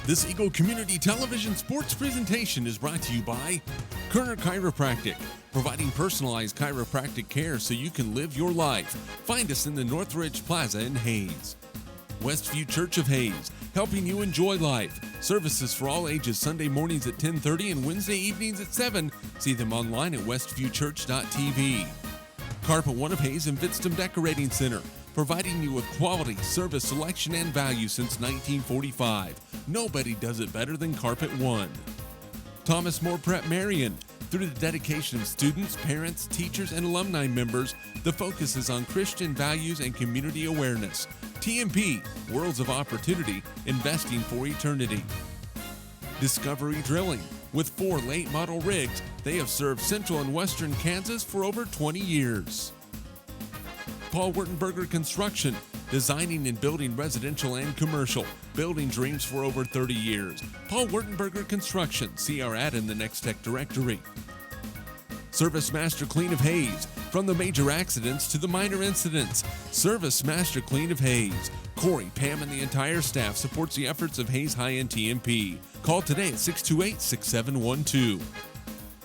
This Eagle Community Television sports presentation is brought to you by Kerner Chiropractic, providing personalized chiropractic care so you can live your life. Find us in the Northridge Plaza in Hayes. Westview Church of Hayes, helping you enjoy life. Services for all ages Sunday mornings at 10:30 and Wednesday evenings at 7. See them online at westviewchurch.tv. Carpet One of Hayes and Vidstem Decorating Center, providing you with quality, service, selection, and value since 1945. Nobody does it better than Carpet One. Thomas More Prep Marion. Through the dedication of students, parents, teachers, and alumni members, the focus is on Christian values and community awareness. TMP, Worlds of Opportunity, investing for eternity. Discovery Drilling. With 4 late model rigs, they have served central and western Kansas for over 20 years. Paul Wurtenberger Construction, designing and building residential and commercial, building dreams for over 30 years. Paul Wurtenberger Construction, see our ad in the Next Tech directory. Service Master Clean of Hayes, from the major accidents to the minor incidents. Service Master Clean of Hayes. Corey, Pam, and the entire staff supports the efforts of Hayes High and TMP. Call today at 628-6712.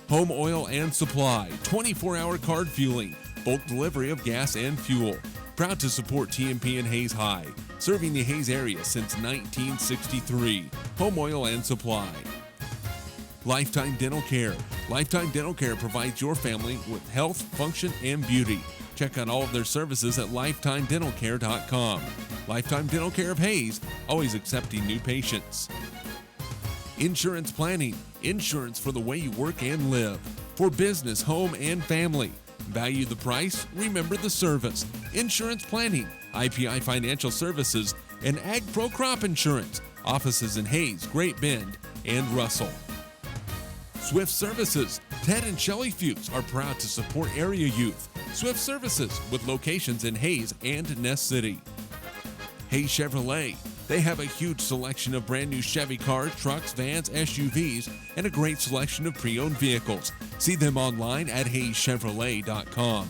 Home Oil and Supply, 24-hour card fueling, bulk delivery of gas and fuel. Proud to support TMP and Hayes High, serving the Hayes area since 1963. Home Oil and Supply. Lifetime Dental Care. Lifetime Dental Care provides your family with health, function, and beauty. Check out all of their services at lifetimedentalcare.com. Lifetime Dental Care of Hayes, always accepting new patients. Insurance Planning. Insurance for the way you work and live. For business, home, and family. Value the price, remember the service. Insurance Planning, IPI Financial Services, and Ag Pro Crop Insurance. Offices in Hayes, Great Bend, and Russell. Swift Services. Ted and Shelley Fuchs are proud to support area youth. Swift Services, with locations in Hayes and Ness City. Hayes Chevrolet. They have a huge selection of brand new Chevy cars, trucks, vans, SUVs, and a great selection of pre-owned vehicles. See them online at hayeschevrolet.com.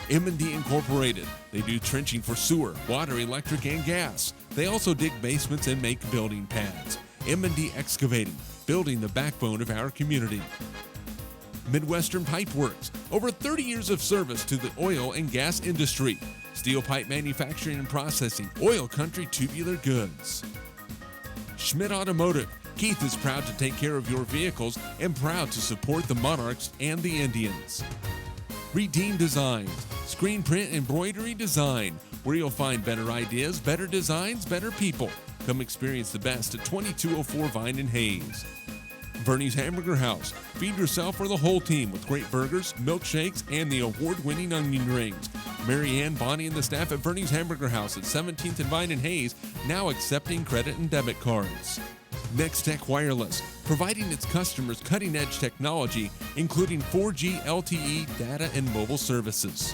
M&D Incorporated. They do trenching for sewer, water, electric, and gas. They also dig basements and make building pads. M&D Excavating, building the backbone of our community. Midwestern Pipe Works. Over 30 years of service to the oil and gas industry. Steel pipe manufacturing and processing, oil country tubular goods. Schmidt Automotive. Keith is proud to take care of your vehicles and proud to support the Monarchs and the Indians. Redeem Designs. Screen print embroidery design, where you'll find better ideas, better designs, better people. Come experience the best at 2204 Vine in Hayes. Bernie's Hamburger House. Feed yourself or the whole team with great burgers, milkshakes, and the award-winning onion rings. Mary Ann, Bonnie, and the staff at Bernie's Hamburger House at 17th and Vine in Hayes, now accepting credit and debit cards. Next Tech Wireless, providing its customers cutting-edge technology, including 4G LTE data and mobile services.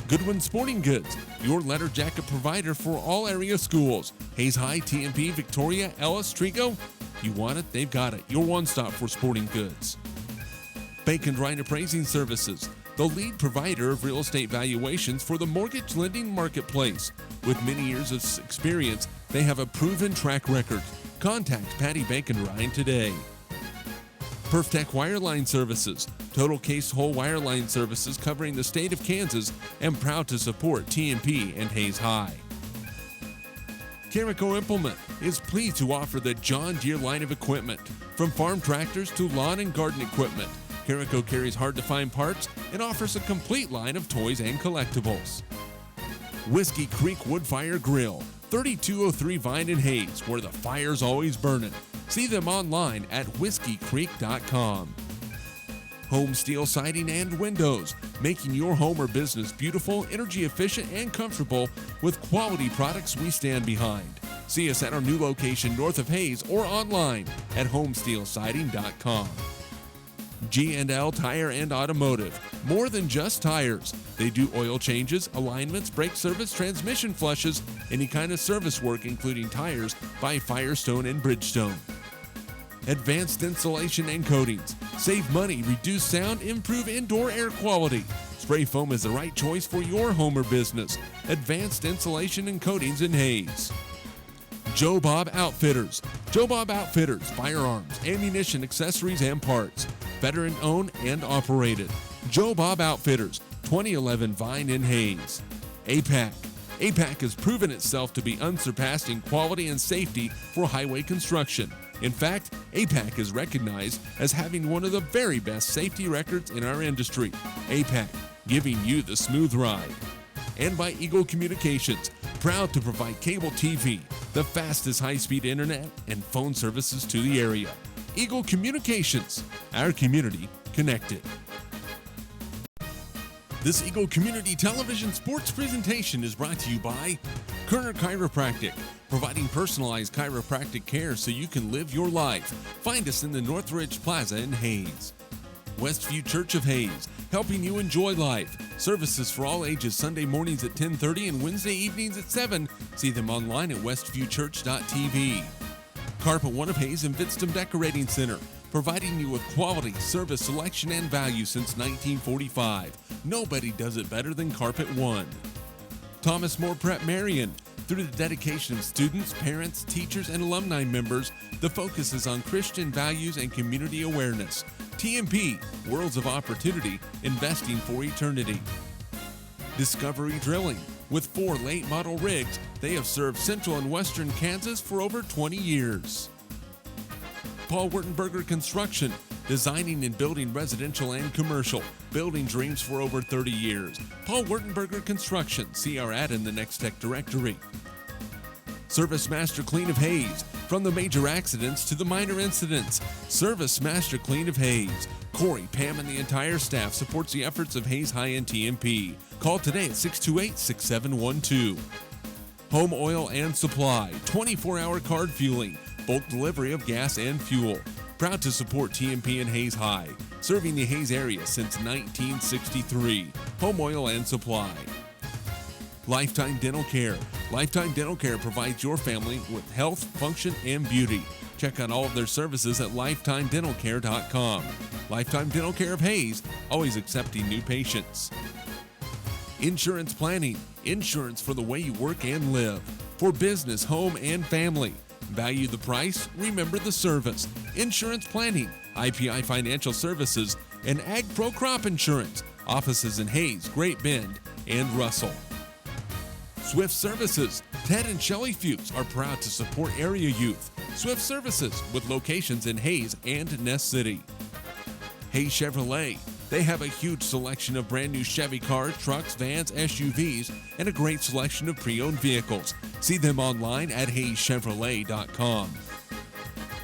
Goodwin Sporting Goods, your letter jacket provider for all area schools. Hayes High, TMP, Victoria, Ellis, Trigo. You want it, they've got it. Your one-stop for sporting goods. Bacon Ryan Appraising Services, the lead provider of real estate valuations for the mortgage lending marketplace. With many years of experience, they have a proven track record. Contact Patty Bacon Ryan today. PerfTech Wireline Services, total case whole wireline services covering the state of Kansas, and proud to support TMP and Hayes High. Carico Implement is pleased to offer the John Deere line of equipment. From farm tractors to lawn and garden equipment, Carico carries hard-to-find parts and offers a complete line of toys and collectibles. Whiskey Creek Woodfire Grill, 3203 Vine in Hayes, where the fire's always burning. See them online at whiskeycreek.com. Home Steel Siding and Windows, making your home or business beautiful, energy efficient, and comfortable with quality products we stand behind. See us at our new location north of Hayes or online at homesteelsiding.com. G&L Tire and Automotive, more than just tires. They do oil changes, alignments, brake service, transmission flushes, any kind of service work including tires by Firestone and Bridgestone. Advanced Insulation and Coatings. Save money, reduce sound, improve indoor air quality. Spray foam is the right choice for your home or business. Advanced Insulation and Coatings in Hayes. Joe Bob Outfitters. Joe Bob Outfitters, firearms, ammunition, accessories, and parts. Veteran owned and operated. Joe Bob Outfitters, 2011 Vine in Hayes. APAC. APAC has proven itself to be unsurpassed in quality and safety for highway construction. In fact, APAC is recognized as having one of the very best safety records in our industry. APAC, giving you the smooth ride. And by Eagle Communications, proud to provide cable TV, the fastest high-speed internet, and phone services to the area. Eagle Communications, our community connected. This Eagle Community Television sports presentation is brought to you by Kerner Chiropractic, providing personalized chiropractic care so you can live your life. Find us in the Northridge Plaza in Hayes. Westview Church of Hayes, helping you enjoy life. Services for all ages Sunday mornings at 10:30 and Wednesday evenings at 7. See them online at westviewchurch.tv. Carpet One of Hayes and Vidstem Decorating Center, providing you with quality, service, selection, and value since 1945. Nobody does it better than Carpet One. Thomas More Prep Marion. Through the dedication of students, parents, teachers, and alumni members, the focus is on Christian values and community awareness. TMP, Worlds of Opportunity, investing for eternity. Discovery Drilling. With 4 late model rigs, they have served central and western Kansas for over 20 years. Paul Wurtenberger Construction, designing and building residential and commercial, building dreams for over 30 years. Paul Wurtenberger Construction, see our ad in the Next Tech directory. Service Master Clean of Hayes, from the major accidents to the minor incidents. Service Master Clean of Hayes. Corey, Pam, and the entire staff supports the efforts of Hayes High and TMP. Call today at 628-6712. Home Oil and Supply, 24-hour card fueling, bulk delivery of gas and fuel. Proud to support TMP and Hayes High, serving the Hayes area since 1963. Home Oil and Supply. Lifetime Dental Care. Lifetime Dental Care provides your family with health, function, and beauty. Check out all of their services at lifetimedentalcare.com. Lifetime Dental Care of Hayes, always accepting new patients. Insurance Planning. Insurance for the way you work and live. For business, home, and family. Value the price, remember the service. Insurance Planning, IPI Financial Services, and Ag Pro Crop Insurance. Offices in Hayes, Great Bend, and Russell. Swift Services. Ted and Shelley Fuchs are proud to support area youth. Swift Services, with locations in Hayes and Ness City. Hayes Chevrolet. They have a huge selection of brand new Chevy cars, trucks, vans, SUVs, and a great selection of pre-owned vehicles. See them online at hayeschevrolet.com.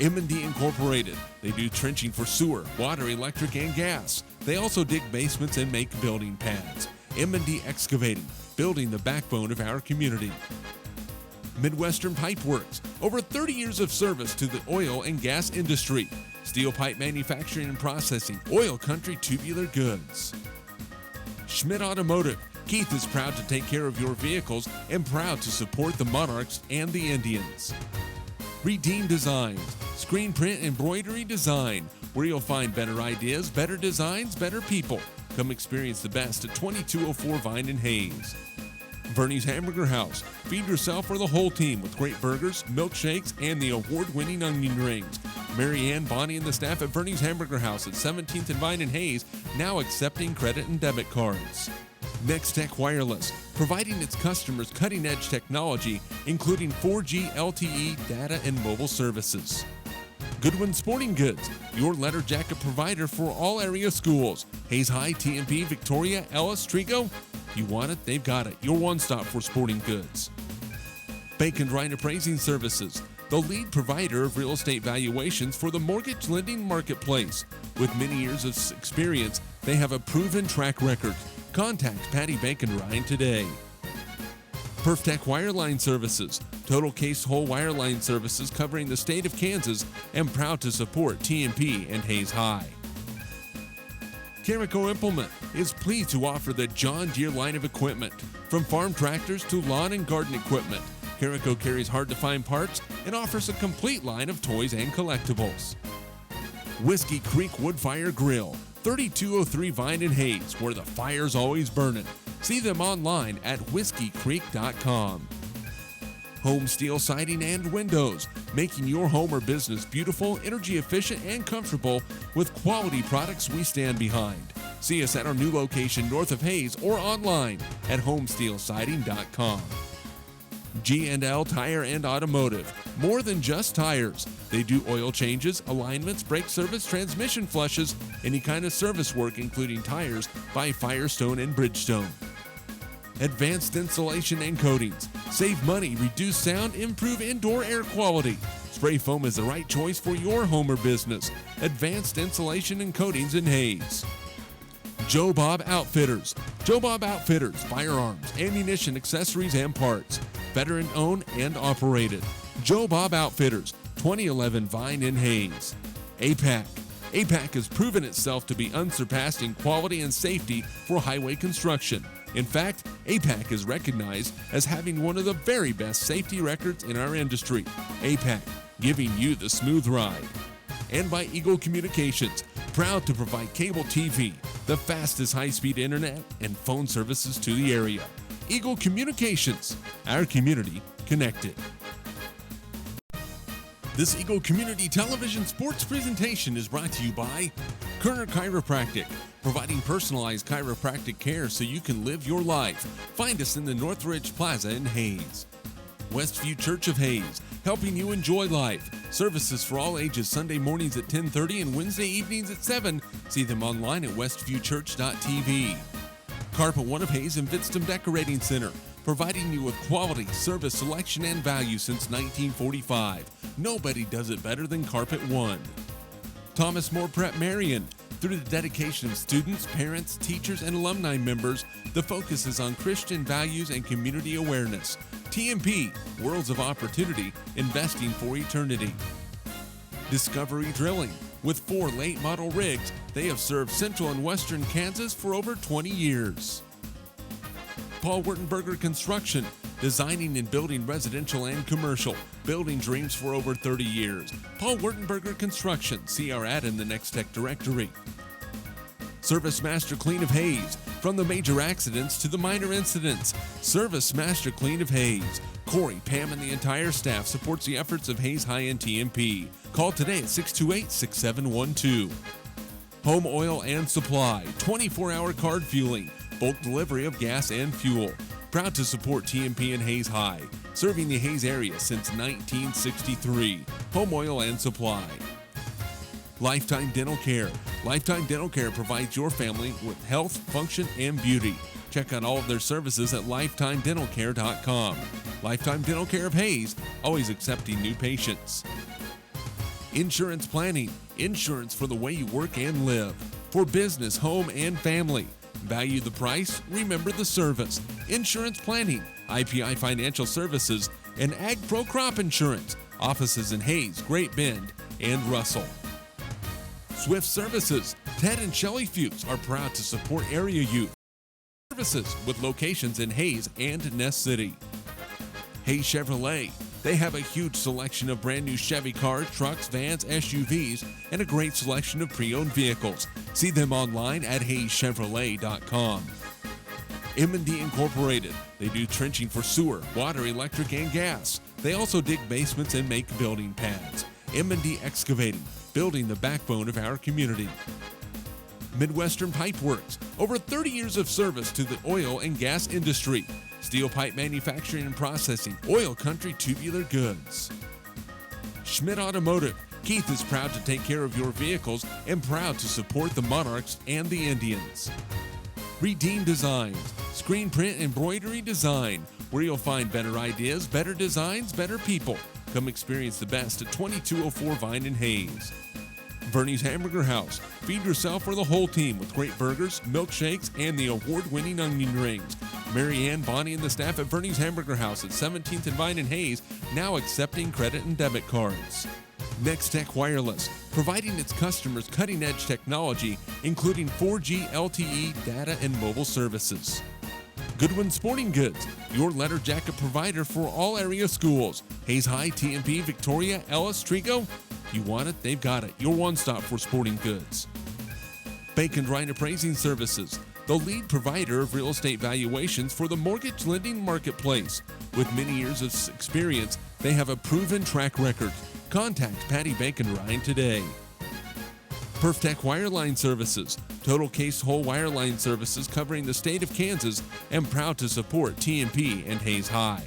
M&D Incorporated. They do trenching for sewer, water, electric, and gas. They also dig basements and make building pads. M&D Excavating, building the backbone of our community. Midwestern Pipe Works, over 30 years of service to the oil and gas industry. Steel pipe manufacturing and processing, oil country tubular goods. Schmidt Automotive. Keith is proud to take care of your vehicles and proud to support the Monarchs and the Indians. Redeem Designs, screen print embroidery design, where you'll find better ideas, better designs, better people. Come experience the best at 2204 Vine in Hayes. Bernie's Hamburger House. Feed yourself or the whole team with great burgers, milkshakes, and the award-winning onion rings. Mary Ann, Bonnie, and the staff at Bernie's Hamburger House at 17th and Vine in Hayes, now accepting credit and debit cards. Next Tech Wireless, providing its customers cutting-edge technology, including 4G LTE data and mobile services. Goodwin Sporting Goods, your letter jacket provider for all area schools. Hayes High, TMP, Victoria, Ellis, Trigo. You want it, they've got it. Your one-stop for sporting goods. Bacon Ryan Appraising Services, the lead provider of real estate valuations for the mortgage lending marketplace. With many years of experience, they have a proven track record. Contact Patty Bacon Ryan today. PerfTech Wireline Services, total case whole wireline services covering the state of Kansas, and proud to support TMP and Hayes High. Carico Implement is pleased to offer the John Deere line of equipment, from farm tractors to lawn and garden equipment. Carico carries hard-to-find parts and offers a complete line of toys and collectibles. Whiskey Creek Wood Fire Grill, 3203 Vine in Hayes, where the fire's always burning. See them online at whiskeycreek.com. Home steel siding and windows, making your home or business beautiful, energy efficient, and comfortable with quality products we stand behind. See us at our new location north of Hayes or online at homesteelsiding.com. G&L Tire and Automotive. More than just tires. They do oil changes, alignments, brake service, transmission flushes, any kind of service work including tires by Firestone and Bridgestone. Advanced insulation and coatings. Save money, reduce sound, improve indoor air quality. Spray foam is the right choice for your home or business. Advanced insulation and coatings in Hayes. Joe Bob Outfitters. Joe Bob Outfitters, firearms, ammunition, accessories, and parts. Veteran owned and operated. Joe Bob Outfitters, 2011 Vine in Hayes. APAC. APAC has proven itself to be unsurpassed in quality and safety for highway construction. In fact, APAC is recognized as having one of the very best safety records in our industry. APAC, giving you the smooth ride. And by Eagle Communications, proud to provide cable TV, the fastest high-speed internet, and phone services to the area. Eagle Communications, our community connected. This Eagle Community Television Sports presentation is brought to you by Kerner Chiropractic, providing personalized chiropractic care so you can live your life. Find us in the Northridge Plaza in Hayes. Westview Church of Hayes, helping you enjoy life. Services for all ages, Sunday mornings at 10:30 and Wednesday evenings at 7. See them online at westviewchurch.tv. Carpet One of Hayes and Vidstem Decorating Center, providing you with quality, service, selection, and value since 1945. Nobody does it better than Carpet One. Thomas More Prep Marion. Through the dedication of students, parents, teachers, and alumni members, the focus is on Christian values and community awareness. TMP, Worlds of Opportunity, investing for eternity. Discovery Drilling. With 4 late model rigs, they have served central and western Kansas for over 20 years. Paul Wurtenberger Construction, designing and building residential and commercial, building dreams for over 30 years. Paul Wurtenberger Construction, see our ad in the Next Tech directory. Service Master Clean of Hayes, from the major accidents to the minor incidents. Service Master Clean of Hayes. Corey, Pam, and the entire staff supports the efforts of Hayes High and TMP. Call today at 628-6712. Home Oil and Supply, 24-hour card fueling, bulk delivery of gas and fuel. Proud to support TMP and Hayes High, serving the Hayes area since 1963. Home Oil and Supply. Lifetime Dental Care. Lifetime Dental Care provides your family with health, function, and beauty. Check out all of their services at lifetimedentalcare.com. Lifetime Dental Care of Hayes, always accepting new patients. Insurance Planning. Insurance for the way you work and live. For business, home, and family. Value the price, remember the service. Insurance Planning, IPI Financial Services, and Ag Pro Crop Insurance. Offices in Hayes, Great Bend, and Russell. Swift Services. Ted and Shelley Fuchs are proud to support area youth. Services with locations in Hayes and Ness City. Hayes Chevrolet. They have a huge selection of brand new Chevy cars, trucks, vans, SUVs, and a great selection of pre-owned vehicles. See them online at hayeschevrolet.com. M&D Incorporated. They do trenching for sewer, water, electric, and gas. They also dig basements and make building pads. M&D Excavating, building the backbone of our community. Midwestern Pipe Works. Over 30 years of service to the oil and gas industry. Steel pipe manufacturing and processing, oil country tubular goods. Schmidt Automotive. Keith is proud to take care of your vehicles and proud to support the Monarchs and the Indians. Redeem Designs. Screen print embroidery design, where you'll find better ideas, better designs, better people. Come experience the best at 2204 Vine in Hayes. Vernie's Hamburger House. Feed yourself or the whole team with great burgers, milkshakes, and the award-winning onion rings. Mary Ann, Bonnie, and the staff at Vernie's Hamburger House at 17th and Vine in Hayes, now accepting credit and debit cards. Next Tech Wireless, providing its customers cutting-edge technology, including 4G LTE data and mobile services. Goodwin Sporting Goods, your letter jacket provider for all area schools. Hayes High, TMP, Victoria, Ellis, Trigo. You want it, they've got it. Your one-stop for sporting goods. Bacon Drying Appraising Services. the lead provider of real estate valuations for the mortgage lending marketplace. With many years of experience, they have a proven track record. Contact Patty Bankenrine today. Perftech Wireline Services, total case whole wireline services covering the state of Kansas, and proud to support TMP and Hayes High.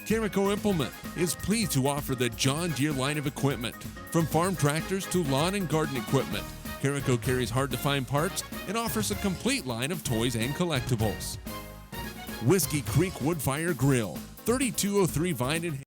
Carico Implement is pleased to offer the John Deere line of equipment. From farm tractors to lawn and garden equipment, Carico carries hard-to-find parts and offers a complete line of toys and collectibles. Whiskey Creek Woodfire Grill, 3203 Vine and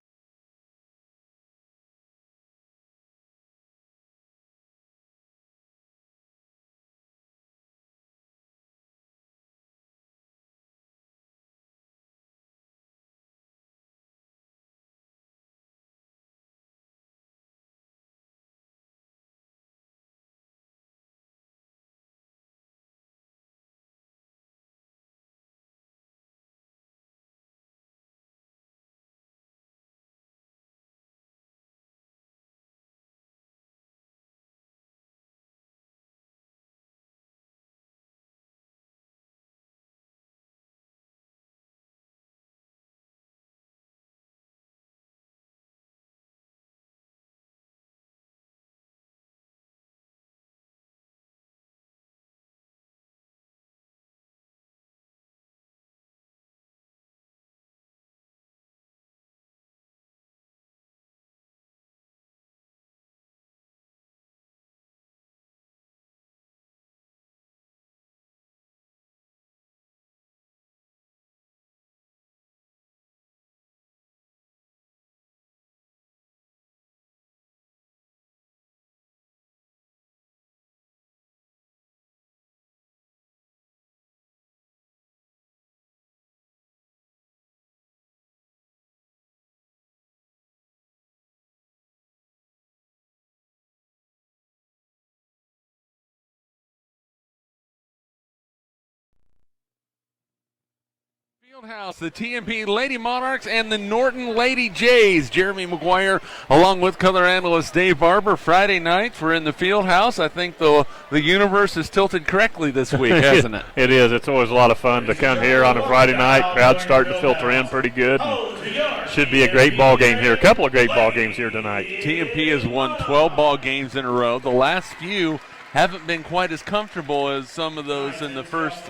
Fieldhouse, the TMP Lady Monarchs and the Norton Lady Jays. Jeremy McGuire along with color analyst Dave Barber. Friday nights we're in the Fieldhouse. I think the universe is tilted correctly this week, hasn't it? It is. It's always a lot of fun to come here on a Friday night. Crowd's starting to filter in pretty good. And should be a great ball game here. A couple of great ball games here tonight. TMP has won 12 ball games in a row. The last few haven't been quite as comfortable as some of those in the first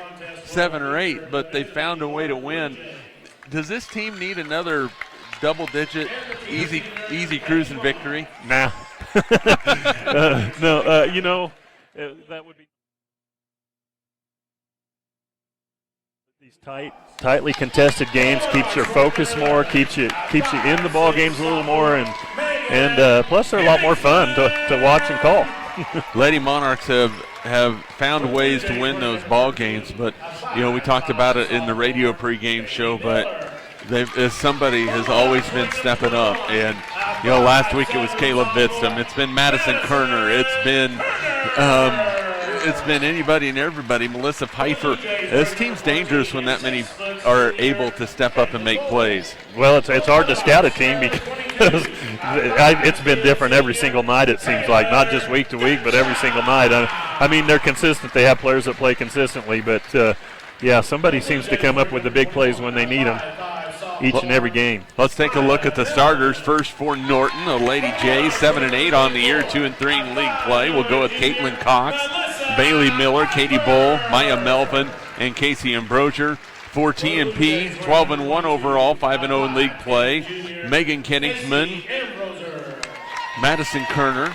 7 or 8, but they found a way to win. Does this team need another double-digit, easy cruising victory? Nah. No, that would be these tightly contested games. Keeps your focus more, keeps you in the ball games a little more, and plus they're a lot more fun to watch and call. Lady Monarchs have found ways to win those ball games, but we talked about it in the radio pregame show, but somebody has always been stepping up. And last week it was Caleb Vitzum, it's been Madison Kerner, it's been anybody and everybody. Melissa Pfeiffer. This team's dangerous when that many are able to step up and make plays. Well, it's hard to scout a team because it's been different every single night, it seems like. Not just week to week, but every single night. I mean, they're consistent. They have players that play consistently, but, somebody seems to come up with the big plays when they need them each and every game. Let's take a look at the starters. First for Norton, the Lady Jays, 7-8 on the year, 2-3 in league play. We'll go with Caitlin Cox, Bailey Miller, Katie Bull, Maya Melvin, and Casey Ambrosier. For TMP, 12-1 overall, 5-0 in league play. Megan Kenningsman, Madison Kerner,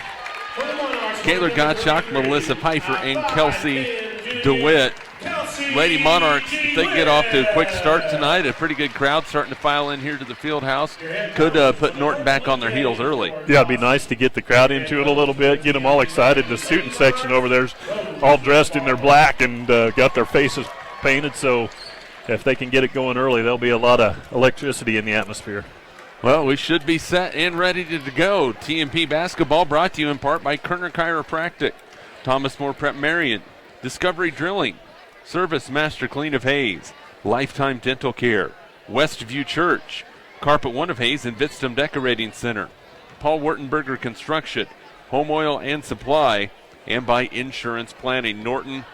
Kayla Gottschalk, Melissa Pfeiffer, and Kelsey DeWitt. Lady Monarchs, if they get off to a quick start tonight, a pretty good crowd starting to file in here to the field house. Could put Norton back on their heels early. Yeah, it'd be nice to get the crowd into it a little bit, get them all excited. The student section over there's all dressed in their black and got their faces painted, so if they can get it going early, there'll be a lot of electricity in the atmosphere. Well, we should be set and ready to go. TMP basketball brought to you in part by Kerner Chiropractic, Thomas More Prep Marion, Discovery Drilling, Service Master Clean of Hayes, Lifetime Dental Care, Westview Church, Carpet One of Hayes and Vitztum Decorating Center, Paul Wertenberger Construction, Home Oil and Supply, and by Insurance Planning. Norton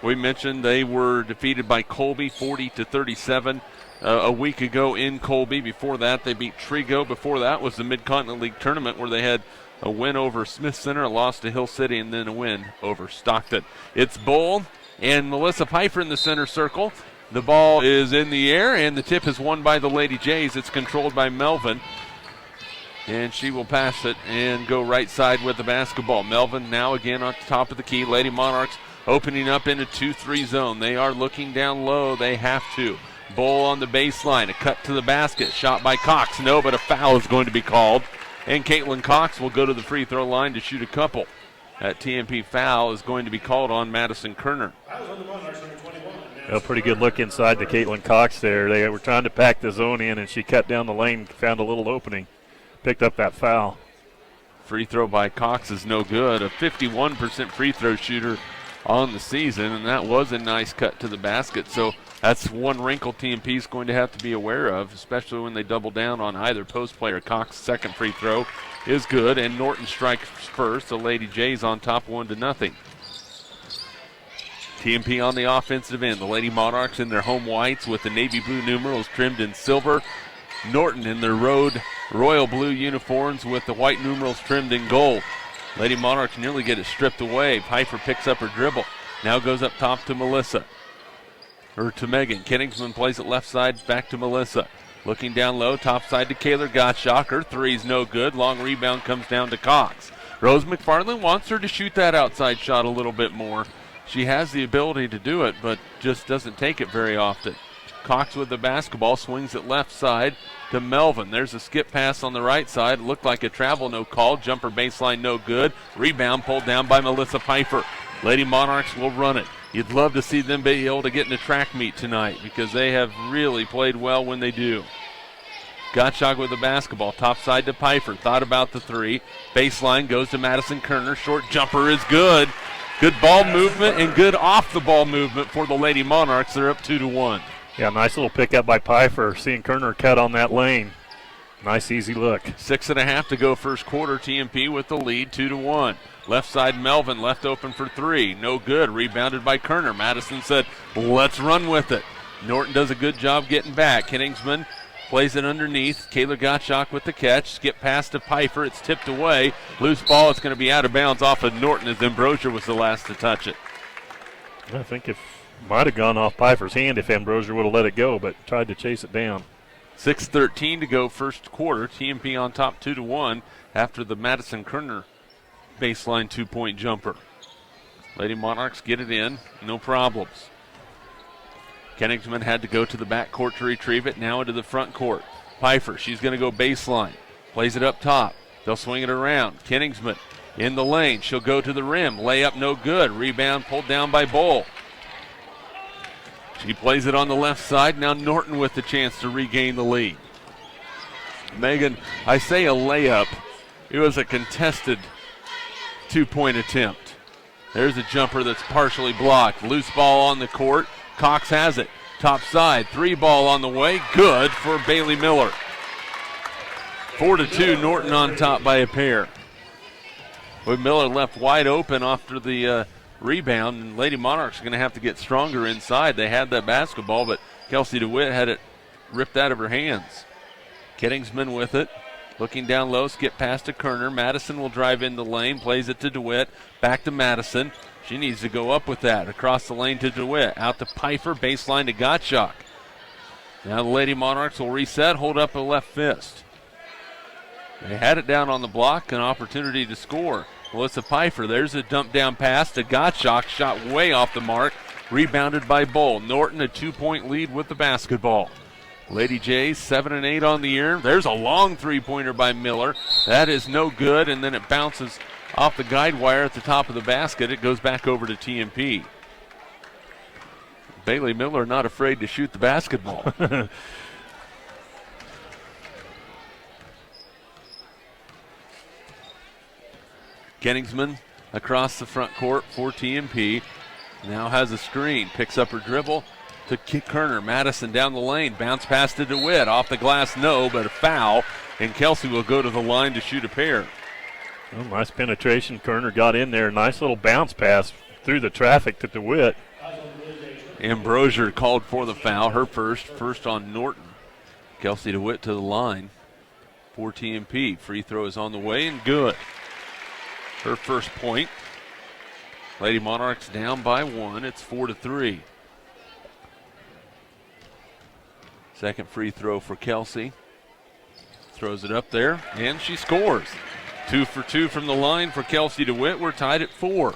We mentioned they were defeated by Colby 40-37 a week ago in Colby. Before that, they beat Trigo. Before that was the Mid-Continent League Tournament where they had a win over Smith Center, a loss to Hill City, and then a win over Stockton. It's Bull and Melissa Pfeiffer in the center circle. The ball is in the air, and the tip is won by the Lady Jays. It's controlled by Melvin. And she will pass it and go right side with the basketball. Melvin now again on top of the key. Lady Monarchs opening up in a 2-3 zone. They are looking down low. They have to. Bull on the baseline. A cut to the basket. Shot by Cox. No, but a foul is going to be called. And Caitlin Cox will go to the free throw line to shoot a couple. That TMP foul is going to be called on Madison Kerner. A pretty good look inside to Caitlin Cox there. They were trying to pack the zone in, and she cut down the lane, found a little opening. Picked up that foul. Free throw by Cox is no good. A 51% free throw shooter on the season, and that was a nice cut to the basket. So that's one wrinkle TMP is going to have to be aware of, especially when they double down on either post player. Cox's second free throw is good, and Norton strikes first. The Lady Jays on top 1-0. TMP on the offensive end. The Lady Monarchs in their home whites with the navy blue numerals trimmed in silver. Norton in their royal blue uniforms with the white numerals trimmed in gold. Lady Monarchs nearly get it stripped away. Pfeiffer picks up her dribble. Now goes up top to Melissa. Or to Megan. Kenningsman plays it left side back to Melissa. Looking down low, top side to Kaylor Gottschalk. Her three's no good. Long rebound comes down to Cox. Rose McFarland wants her to shoot that outside shot a little bit more. She has the ability to do it, but just doesn't take it very often. Cox with the basketball, swings it left side to Melvin. There's a skip pass on the right side. Looked like a travel, no call. Jumper baseline, no good. Rebound pulled down by Melissa Pfeiffer. Lady Monarchs will run it. You'd love to see them be able to get in a track meet tonight because they have really played well when they do. Gottschalk with the basketball, top side to Pfeiffer. Thought about the three. Baseline goes to Madison Kerner. Short jumper is good. Good ball movement and good off-the-ball movement for the Lady Monarchs. They're up 2-1. Yeah, nice little pickup by Pfeiffer. Seeing Kerner cut on that lane. Nice, easy look. 6.5 to go first quarter. TMP with the lead, 2-1. Left side Melvin, left open for three. No good. Rebounded by Kerner. Madison said, let's run with it. Norton does a good job getting back. Kenningsman plays it underneath. Kaylor Gottschalk with the catch. Skip pass to Pfeiffer. It's tipped away. Loose ball. It's going to be out of bounds off of Norton as Ambrosia was the last to touch it. I think it might have gone off Pfeiffer's hand if Ambrosia would have let it go, but tried to chase it down. 6:13 to go first quarter. TMP on top 2-1 after the Madison Kerner baseline two-point jumper. Lady Monarchs get it in. No problems. Kenningsman had to go to the back court to retrieve it. Now into the front court. Pfeiffer, she's going to go baseline. Plays it up top. They'll swing it around. Kenningsman in the lane. She'll go to the rim. Layup no good. Rebound pulled down by Bull. She plays it on the left side. Now Norton with the chance to regain the lead. Megan, I say a layup. It was a contested two-point attempt. There's a jumper that's partially blocked. Loose ball on the court. Cox has it. Top side. Three ball on the way. Good for Bailey Miller. 4-2, Norton on top by a pair. With Miller left wide open after the rebound, and Lady Monarchs are going to have to get stronger inside. They had that basketball, but Kelsey DeWitt had it ripped out of her hands. Kenningsman with it. Looking down low, skip pass to Kerner. Madison will drive in the lane, plays it to DeWitt. Back to Madison. She needs to go up with that. Across the lane to DeWitt. Out to Pfeiffer, baseline to Gottschalk. Now the Lady Monarchs will reset, hold up a left fist. They had it down on the block, an opportunity to score. Melissa Pfeiffer, there's a dump down pass to Gottschalk, shot way off the mark, rebounded by Bull. Norton a 2-point lead with the basketball. Lady Jays 7-8 on the year. There's a long three-pointer by Miller. That is no good, and then it bounces off the guide wire at the top of the basket. It goes back over to TMP. Bailey Miller not afraid to shoot the basketball. Kenningsman across the front court for TMP. Now has a screen. Picks up her dribble to Kerner. Madison down the lane. Bounce pass to DeWitt. Off the glass, no, but a foul. And Kelsey will go to the line to shoot a pair. Oh, nice penetration. Kerner got in there. Nice little bounce pass through the traffic to DeWitt. Ambrosier called for the foul, her first on Norton. Kelsey DeWitt to the line for TMP. Free throw is on the way and good. Her first point. Lady Monarchs down by 1. It's 4-3. Second free throw for Kelsey. Throws it up there, and she scores. 2 for 2 from the line for Kelsey DeWitt. We're tied at 4.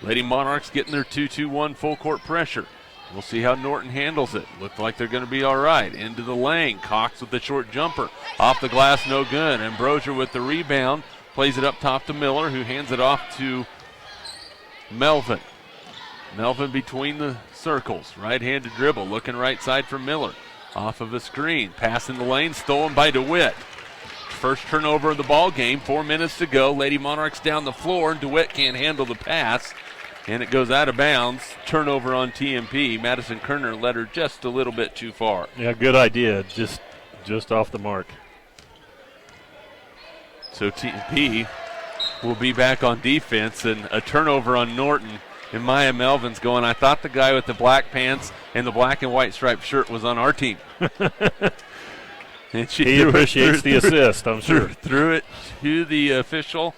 Lady Monarchs getting their 2-2-1 full court pressure. We'll see how Norton handles it. Look like they're going to be all right. Into the lane. Cox with the short jumper. Off the glass, no good. Ambrosier with the rebound. Plays it up top to Miller, who hands it off to Melvin. Melvin between the circles. Right-handed dribble. Looking right side for Miller. Off of a screen. Pass in the lane. Stolen by DeWitt. First turnover of the ball game. 4 minutes to go. Lady Monarchs down the floor, and DeWitt can't handle the pass. And it goes out of bounds. Turnover on TMP. Madison Kerner led her just a little bit too far. Yeah, good idea. Just off the mark. So TMP will be back on defense, and a turnover on Norton. And Maya Melvin's going, I thought the guy with the black pants and the black and white striped shirt was on our team. And he appreciates the assist, I'm sure. Threw it to the official,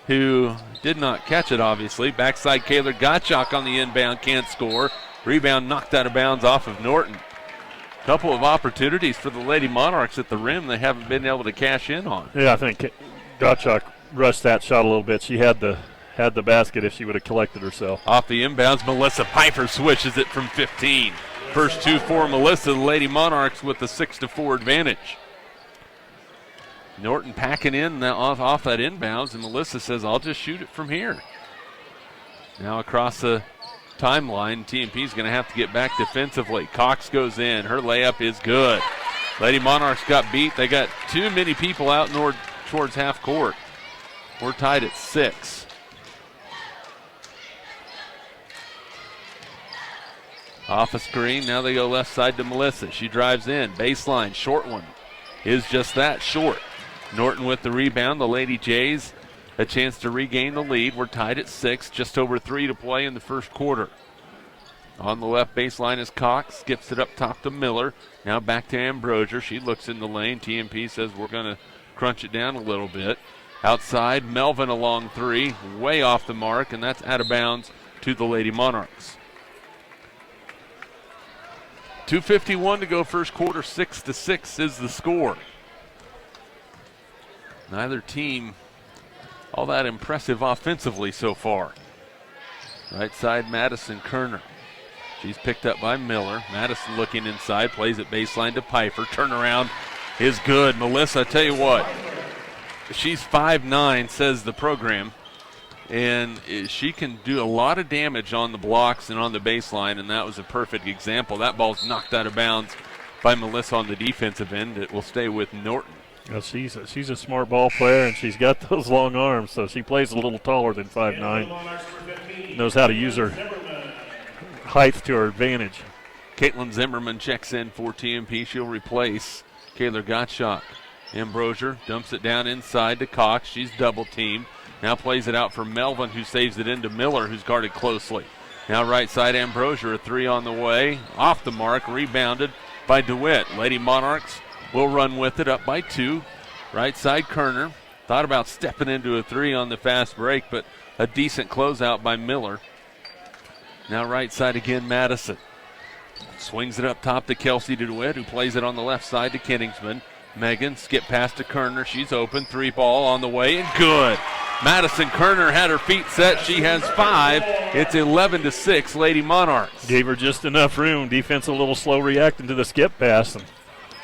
who did not catch it, obviously. Backside, Kaylor Gottschalk on the inbound, can't score. Rebound knocked out of bounds off of Norton. Couple of opportunities for the Lady Monarchs at the rim they haven't been able to cash in on. Yeah, I think Gottschalk rushed that shot a little bit. She had the basket if she would have collected herself. Off the inbounds, Melissa Pfeiffer swishes it from 15. First 2 for Melissa, the Lady Monarchs with the 6-4 advantage. Norton packing in off that inbounds, and Melissa says, I'll just shoot it from here. Now across the timeline, TMP's going to have to get back defensively. Cox goes in. Her layup is good. Lady Monarchs got beat. They got too many people out towards half court. We're tied at 6. Off a screen, now they go left side to Melissa. She drives in, baseline, short one. Is just that, short. Norton with the rebound, the Lady Jays a chance to regain the lead. We're tied at 6, just over 3 to play in the first quarter. On the left baseline is Cox, skips it up top to Miller. Now back to Ambrosier, she looks in the lane. TMP says we're going to crunch it down a little bit. Outside, Melvin a long 3, way off the mark, and that's out of bounds to the Lady Monarchs. 2:51 to go first quarter, 6-6 is the score. Neither team all that impressive offensively so far. Right side, Madison Kerner. She's picked up by Miller. Madison looking inside, plays it baseline to Pfeiffer. Turnaround is good. Melissa, I tell you what, she's 5'9", says the program. And she can do a lot of damage on the blocks and on the baseline, and that was a perfect example. That ball's knocked out of bounds by Melissa on the defensive end. It will stay with Norton. Well, she's a smart ball player, and she's got those long arms, so she plays a little taller than 5'9". Knows how to use her height to her advantage. Caitlin Zimmerman checks in for TMP. She'll replace Kaylor Gottschalk. Ambrosier dumps it down inside to Cox. She's double-teamed. Now plays it out for Melvin, who saves it into Miller, who's guarded closely. Now right side, Ambrosier, a 3 on the way. Off the mark, rebounded by DeWitt. Lady Monarchs will run with it, up by 2. Right side, Kerner. Thought about stepping into a 3 on the fast break, but a decent closeout by Miller. Now right side again, Madison. Swings it up top to Kelsey DeWitt, who plays it on the left side to Kenningsman. Megan, skip pass to Kerner. She's open. 3 ball on the way, and good. Madison Kerner had her feet set. She has 5. It's 11-6, Lady Monarchs. Gave her just enough room. Defense a little slow reacting to the skip pass and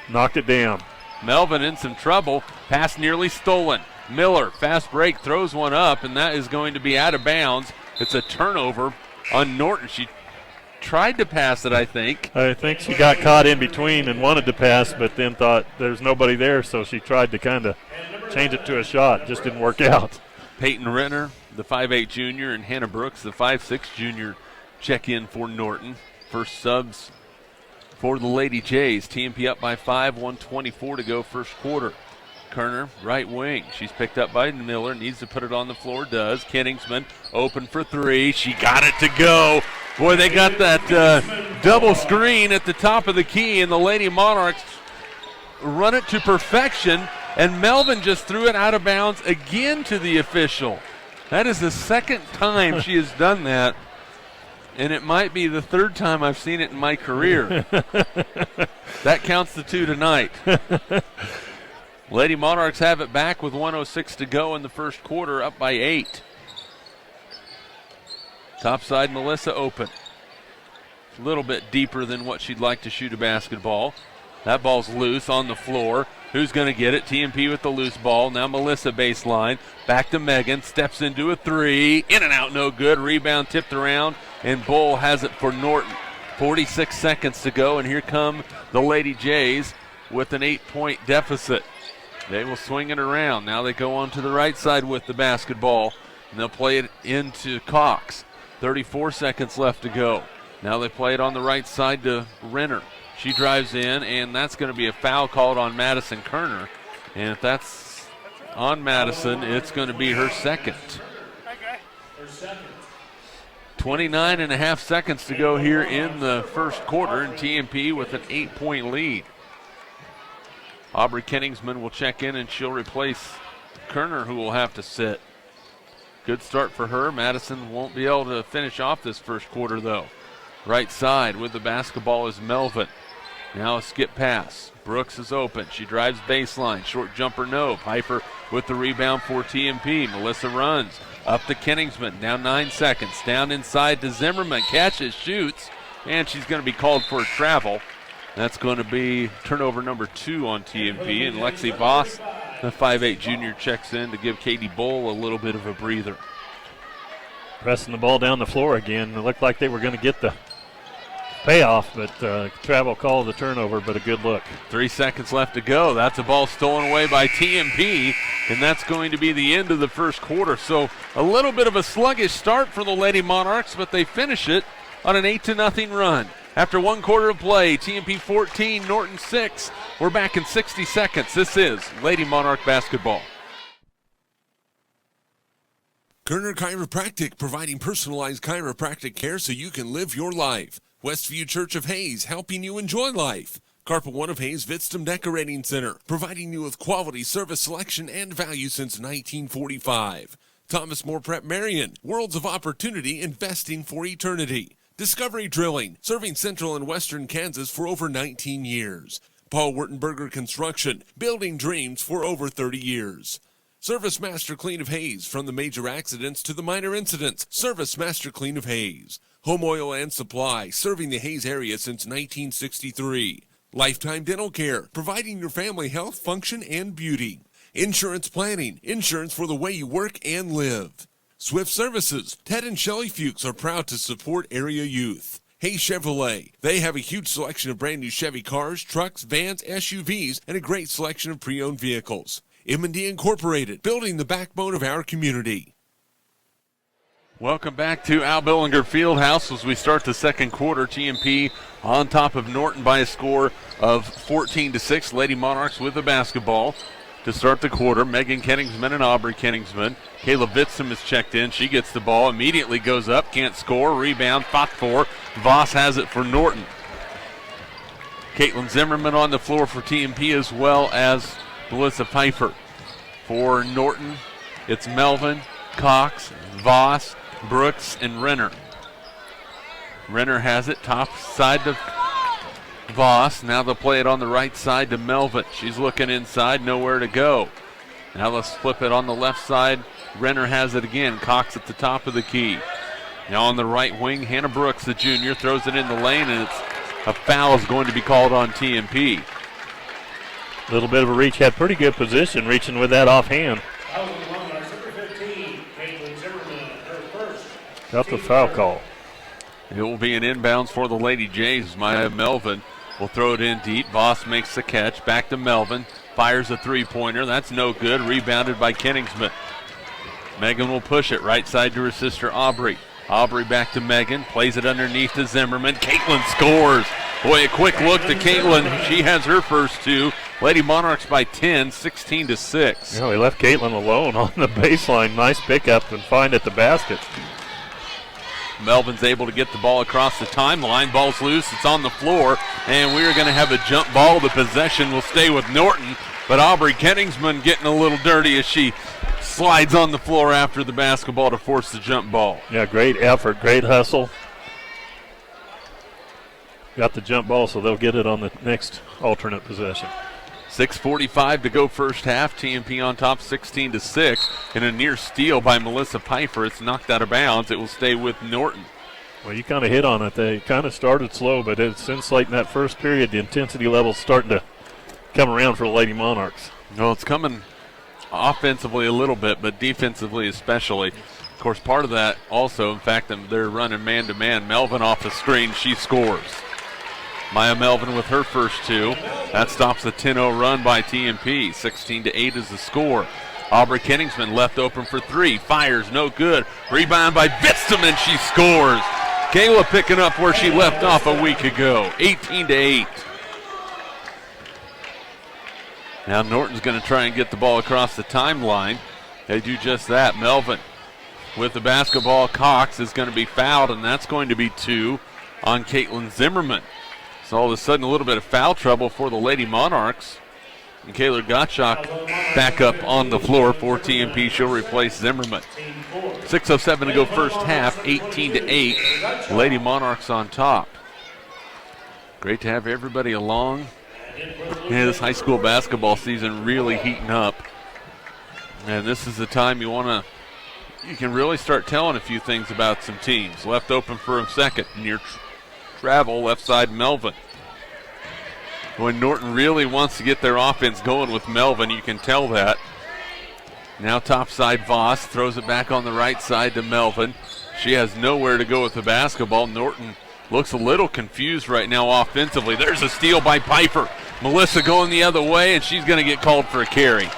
knocked it down. Melvin in some trouble. Pass nearly stolen. Miller, fast break, throws one up, and that is going to be out of bounds. It's a turnover on Norton. She tried to pass it, I think. I think she got caught in between and wanted to pass, but then thought there's nobody there, so she tried to kind of change it to a shot. Just didn't work out. Peyton Renner, the 5'8 junior, and Hannah Brooks, the 5'6 junior, check in for Norton. First subs for the Lady Jays. TMP up by 5, 1:24 to go first quarter. Kerner, right wing. She's picked up by Miller, needs to put it on the floor, does. Kenningsman open for 3. She got it to go. Boy, they got that double screen at the top of the key, and the Lady Monarchs run it to perfection, and Melvin just threw it out of bounds again to the official. That is the second time she has done that, and it might be the third time I've seen it in my career. That counts the 2 tonight. Lady Monarchs have it back with 1:06 to go in the first quarter, up by 8. Topside Melissa open. A little bit deeper than what she'd like to shoot a basketball. That ball's loose on the floor. Who's going to get it? TMP with the loose ball. Now Melissa baseline. Back to Megan. Steps into a 3. In and out, no good. Rebound tipped around, and Bull has it for Norton. 46 seconds to go, and here come the Lady Jays with an 8-point deficit. They will swing it around. Now they go on to the right side with the basketball, and they'll play it into Cox. 34 seconds left to go. Now they play it on the right side to Renner. She drives in, and that's going to be a foul called on Madison Kerner. And if that's on Madison, it's going to be her second. 29 and a half seconds to go here in the first quarter, and TMP with an 8-point lead. Aubrey Kenningsman will check in, and she'll replace Kerner, who will have to sit. Good start for her. Madison won't be able to finish off this first quarter, though. Right side with the basketball is Melvin. Now a skip pass. Brooks is open. She drives baseline. Short jumper, no. Piper with the rebound for TMP. Melissa runs up to Kenningsman. Now 9 seconds. Down inside to Zimmerman. Catches, shoots, and she's going to be called for a travel. That's going to be turnover number 2 on TMP, and Lexi Voss, the 5'8 junior, checks in to give Katie Bull a little bit of a breather. Pressing the ball down the floor again. It looked like they were going to get the payoff, but travel called the turnover, but a good look. 3 seconds left to go. That's a ball stolen away by TMP, and that's going to be the end of the first quarter. So a little bit of a sluggish start for the Lady Monarchs, but they finish it on an 8-0 run. After 1 quarter of play, TMP 14, Norton 6. We're back in 60 seconds. This is Lady Monarch basketball. Kerner Chiropractic, providing personalized chiropractic care so you can live your life. Westview Church of Hayes, helping you enjoy life. Carpet One of Hayes Vitstum Decorating Center, providing you with quality service selection and value since 1945. Thomas More Prep Marion, worlds of opportunity, investing for eternity. Discovery Drilling, serving central and western Kansas for over 19 years. Paul Wurtenberger Construction, building dreams for over 30 years. Service Master Clean of Hayes, from the major accidents to the minor incidents. Service Master Clean of Hayes. Home Oil and Supply, serving the Hayes area since 1963. Lifetime Dental Care, providing your family health, function, and beauty. Insurance Planning, insurance for the way you work and live. Swift Services, Ted and Shelley Fuchs are proud to support area youth. Hayes Chevrolet, they have a huge selection of brand new Chevy cars, trucks, vans, SUVs, and a great selection of pre-owned vehicles. M&D Incorporated, building the backbone of our community. Welcome back to Al Billinger Fieldhouse as we start the second quarter. TMP on top of Norton by a score of 14-6. Lady Monarchs with the basketball to start the quarter. Megan Kenningsman and Aubrey Kenningsman. Kayla Vitsum is checked in. She gets the ball, immediately goes up, can't score. Rebound, fought for. Voss has it for Norton. Caitlin Zimmerman on the floor for TMP, as well as Melissa Pfeiffer. For Norton, it's Melvin, Cox, Voss, Brooks, and Renner. Renner has it, top side to Voss. Now they'll play it on the right side to Melvin. She's looking inside, nowhere to go. Now let's flip it on the left side. Renner has it again. Cox at the top of the key. Now on the right wing, Hannah Brooks, the junior, throws it in the lane, and it's a foul is going to be called on TMP. A little bit of a reach, had pretty good position reaching with that offhand. Got the foul call. It will be an inbounds for the Lady Jays. Maya Melvin will throw it in deep. Voss makes the catch. Back to Melvin. Fires a three-pointer. That's no good. Rebounded by Kenningsman. Megan will push it right side to her sister Aubrey. Aubrey back to Megan. Plays it underneath to Zimmerman. Caitlin scores. Boy, a quick look to Caitlin. She has her first two. Lady Monarchs by 10, 16-6. You know, he left Caitlin alone on the baseline. Nice pickup and find at the basket. Melvin's able to get the ball across the timeline. Ball's loose. It's on the floor, and we are going to have a jump ball. The possession will stay with Norton, but Aubrey Kenningsman getting a little dirty as she slides on the floor after the basketball to force the jump ball. Yeah, great effort, great hustle. Got the jump ball, so they'll get it on the next alternate possession. 6:45 to go first half. TMP on top 16-6. And a near steal by Melissa Pfeiffer. It's knocked out of bounds. It will stay with Norton. Well, you kind of hit on it. They kind of started slow, but since late in that first period, the intensity level's starting to come around for the Lady Monarchs. Well, it's coming offensively a little bit, but defensively especially. Of course, part of that also, in fact, they're running man-to-man. Melvin off the screen. She scores. Maya Melvin with her first two. That stops the 10-0 run by TMP. 16-8 is the score. Aubrey Kenningsman left open for three. Fires, no good. Rebound by Bitstam, and she scores. Kayla picking up where she left off a week ago. 18-8. Now Norton's going to try and get the ball across the timeline. They do just that. Melvin with the basketball. Cox is going to be fouled, and that's going to be two on Caitlin Zimmerman. So all of a sudden a little bit of foul trouble for the Lady Monarchs. And Kayla Gottschalk back up on the floor for TMP. She'll replace Zimmerman. 6:07 to go first half, 18-8. Lady Monarchs on top. Great to have everybody along. Yeah, this high school basketball season really heating up. And this is the time you can really start telling a few things about some teams. Left open for a second, near travel, left side Melvin. When Norton really wants to get their offense going with Melvin, you can tell that. Now top side Voss throws it back on the right side to Melvin. She has nowhere to go with the basketball. Norton looks a little confused right now offensively. There's a steal by Piper. Melissa going the other way, and she's going to get called for a carry.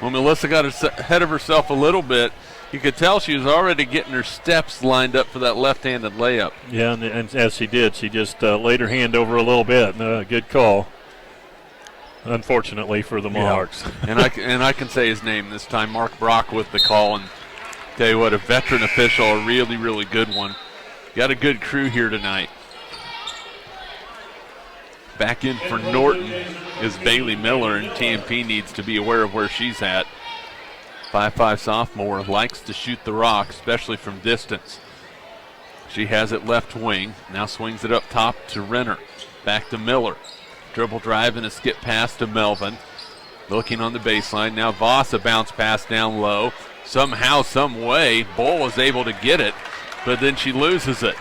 Well, Melissa got ahead of herself a little bit. You could tell she was already getting her steps lined up for that left-handed layup. Yeah, and as she did, she just laid her hand over a little bit. Good call, unfortunately, for the Monarchs. Yeah. and I can say his name this time, Mark Brock with the call. And tell you what, a veteran official, a really, really good one. Got a good crew here tonight. Back in for Norton is Bailey Miller, and TMP needs to be aware of where she's at. 5'5" sophomore, likes to shoot the rock, especially from distance. She has it left wing, now swings it up top to Renner. Back to Miller. Dribble drive and a skip pass to Melvin. Looking on the baseline, now Voss, a bounce pass down low. Somehow, some way, Bull was able to get it, but then she loses it.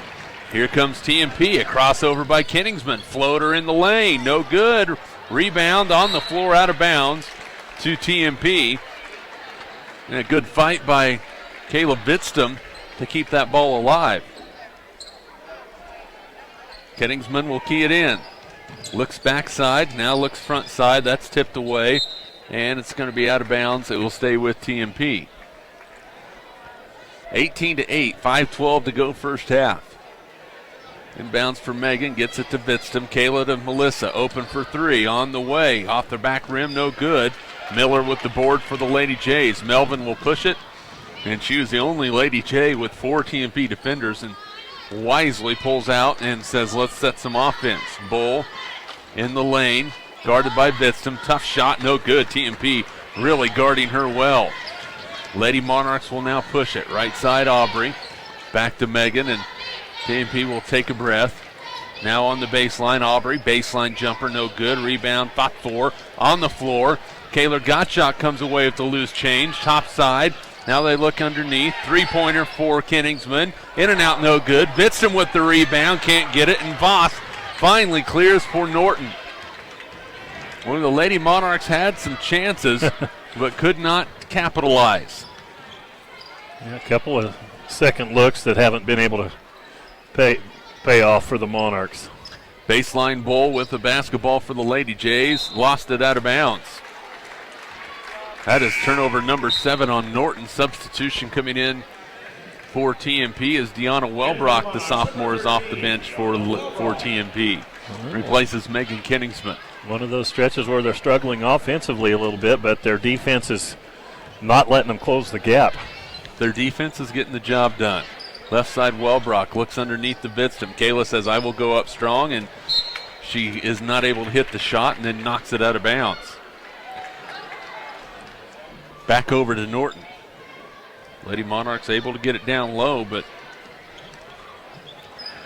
Here comes TMP, a crossover by Kenningsman. Floater in the lane, no good. Rebound on the floor, out of bounds to TMP. And a good fight by Kayla Bitstam to keep that ball alive. Kenningsman will key it in. Looks backside, now looks front side. That's tipped away, and it's going to be out of bounds. It will stay with TMP. 18-8, 5:12 to go first half. Inbounds for Megan, gets it to Bitstam. Kayla to Melissa, open for three, on the way. Off the back rim, no good. Miller with the board for the Lady Jays. Melvin will push it, and she was the only Lady J with 4 TMP defenders, and wisely pulls out and says, let's set some offense. Bull in the lane, guarded by Bitstam. Tough shot, no good. TMP really guarding her well. Lady Monarchs will now push it. Right side Aubrey, back to Megan, and TMP will take a breath. Now on the baseline, Aubrey, baseline jumper, no good. Rebound, 5-4 on the floor. Kayla Gottschalk comes away with the loose change. Top side. Now they look underneath. Three-pointer for Kenningsman. In and out, no good. Bitstam with the rebound. Can't get it. And Voss finally clears for Norton. One of the Lady Monarchs had some chances, but could not capitalize. Yeah, a couple of second looks that haven't been able to pay off for the Monarchs. Baseline Bull with the basketball for the Lady Jays. Lost it out of bounds. That is turnover number 7 on Norton. Substitution coming in for TMP as Deanna Wellbrock, the sophomore, is off the bench for TMP. Replaces Megan Kenningsman. One of those stretches where they're struggling offensively a little bit, but their defense is not letting them close the gap. Their defense is getting the job done. Left side, Wellbrock looks underneath the Bitston. Kayla says, I will go up strong, and she is not able to hit the shot and then knocks it out of bounds. Back over to Norton. Lady Monarchs able to get it down low,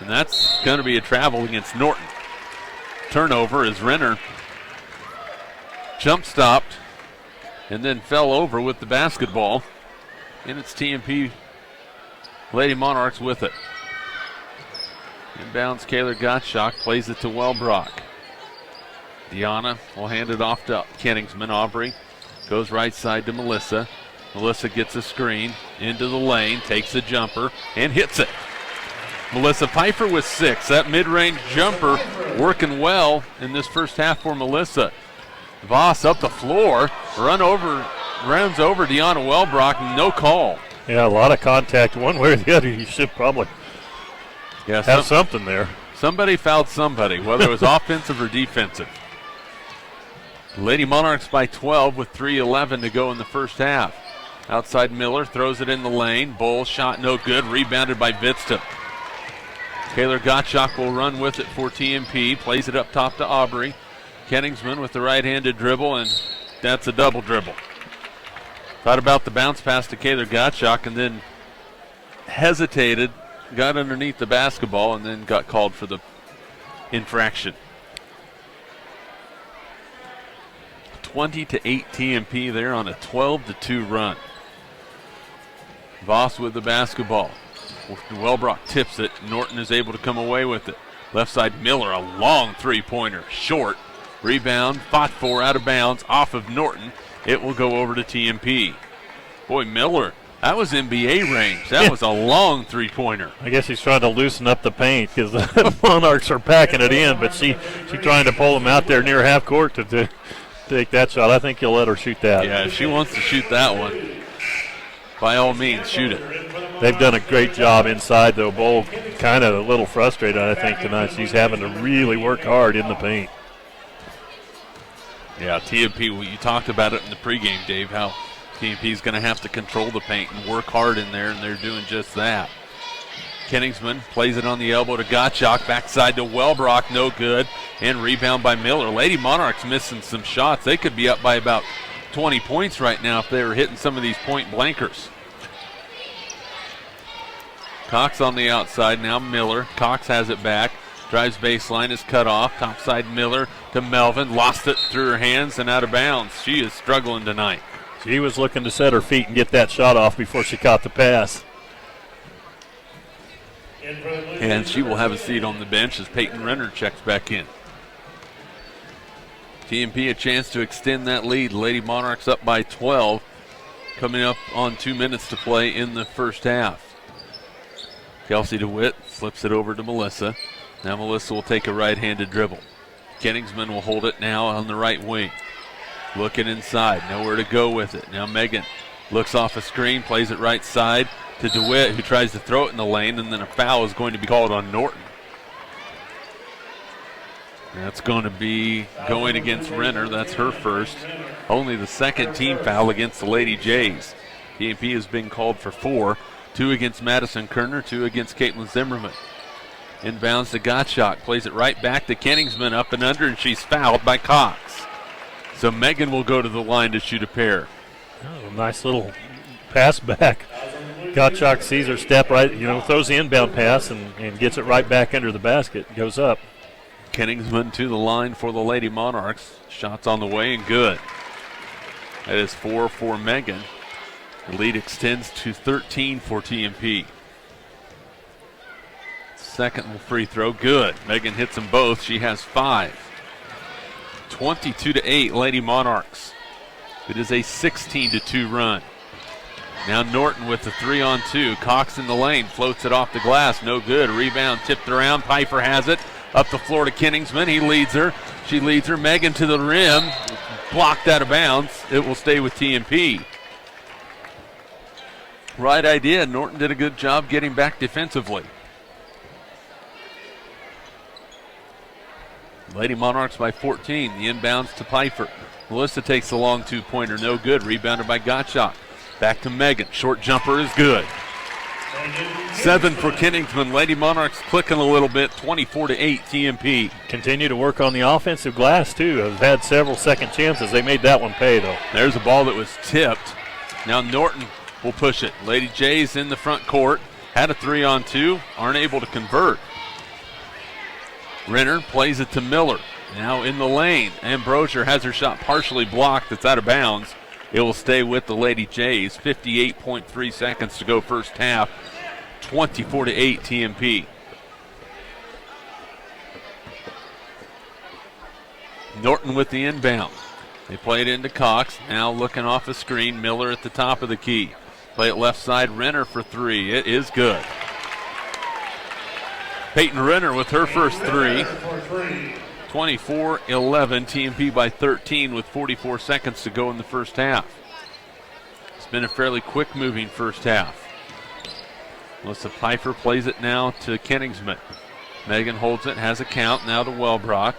and that's going to be a travel against Norton. Turnover as Renner jump stopped and then fell over with the basketball. And it's TMP Lady Monarchs with it. Inbounds, Kaylor Gottschalk plays it to Wellbrock. Deanna will hand it off to Kenningsman. Aubrey goes right side to Melissa. Melissa gets a screen into the lane, takes a jumper, and hits it. Melissa Pfeiffer with 6. That mid-range jumper working well in this first half for Melissa. Voss up the floor, runs over Deanna Wellbrock, no call. Yeah, a lot of contact one way or the other. You should probably have something there. Somebody fouled somebody, whether it was offensive or defensive. Lady Monarchs by 12 with 3:11 to go in the first half. Outside Miller throws it in the lane. Bull shot no good, rebounded by Bitston. Kaylor Gottschalk will run with it for TMP, plays it up top to Aubrey. Kenningsman with the right-handed dribble, and that's a double dribble. Thought about the bounce pass to Kaylor Gottschalk and then hesitated, got underneath the basketball, and then got called for the infraction. 20-8 TMP there on a 12-2 run. Voss with the basketball. Wellbrock tips it. Norton is able to come away with it. Left side Miller, a long three-pointer, short. Rebound, fought for, out of bounds, off of Norton. It will go over to TMP. Boy, Miller, that was NBA range. That was a long three-pointer. I guess he's trying to loosen up the paint because the Monarchs are packing it in, but she's trying to pull him out there near half court to take that shot. I think he'll let her shoot that. Yeah, if she wants to shoot that one, by all means, shoot it. They've done a great job inside, though. Bull kind of a little frustrated, I think, tonight. She's having to really work hard in the paint. Yeah, TMP, well, you talked about it in the pregame, Dave, how TMP is going to have to control the paint and work hard in there, and they're doing just that. Kenningsman plays it on the elbow to Gottschalk, backside to Wellbrock, no good, and rebound by Miller. Lady Monarchs missing some shots. They could be up by about 20 points right now if they were hitting some of these point blankers. Cox on the outside, now Miller. Cox has it back. Drives baseline, is cut off. Topside Miller to Melvin. Lost it through her hands and out of bounds. She is struggling tonight. She was looking to set her feet and get that shot off before she caught the pass. And she will have a seat on the bench as Peyton Renner checks back in. TMP a chance to extend that lead. Lady Monarchs up by 12. Coming up on 2 minutes to play in the first half. Kelsey DeWitt flips it over to Melissa. Now Melissa will take a right-handed dribble. Kenningsman will hold it now on the right wing. Looking inside, nowhere to go with it. Now Megan looks off a screen, plays it right side to DeWitt, who tries to throw it in the lane, and then a foul is going to be called on Norton. That's going to be going against Renner. That's her first. Only the second team foul against the Lady Jays. TMP has been called for 4. 2 against Madison Kerner, 2 against Caitlin Zimmerman. Inbounds to Gottschalk, plays it right back to Kenningsman, up and under, and she's fouled by Cox. So Megan will go to the line to shoot a pair. Oh, nice little pass back. Gottschalk sees her step right, throws the inbound pass and gets it right back under the basket, goes up. Kenningsman to the line for the Lady Monarchs. Shots on the way and good. That is 4 for Megan. The lead extends to 13 for TMP. Second free throw, good. Megan hits them both. She has 5. 22-8, Lady Monarchs. It is a 16-2 run. Now Norton with the 3-on-2. Cox in the lane, floats it off the glass, no good. Rebound tipped around. Pfeiffer has it. Up the floor to Kenningsman. He leads her. She leads her. Megan to the rim. Blocked out of bounds. It will stay with TMP. Right idea. Norton did a good job getting back defensively. Lady Monarchs by 14. The inbounds to Pfeiffer. Melissa takes the long 2-pointer. No good. Rebounded by Gottschalk. Back to Megan. Short jumper is good. 7 for Kingsman. Lady Monarchs clicking a little bit. 24-8 TMP. Continue to work on the offensive glass, too. Have had several second chances. They made that one pay, though. There's a ball that was tipped. Now Norton will push it. Lady Jays in the front court. Had a 3-on-2. Aren't able to convert. Renner plays it to Miller. Now in the lane. Ambrosier has her shot partially blocked. It's out of bounds. It will stay with the Lady Jays. 58.3 seconds to go first half. 24-8 TMP. Norton with the inbound. They play it into Cox. Now looking off a screen. Miller at the top of the key. Play it left side. Renner for 3. It is good. Peyton Renner with her first 3. 24-11. TMP by 13 with 44 seconds to go in the first half. It's been a fairly quick moving first half. Melissa Pfeiffer plays it now to Kenningsman. Megan holds it, has a count now to Wellbrock.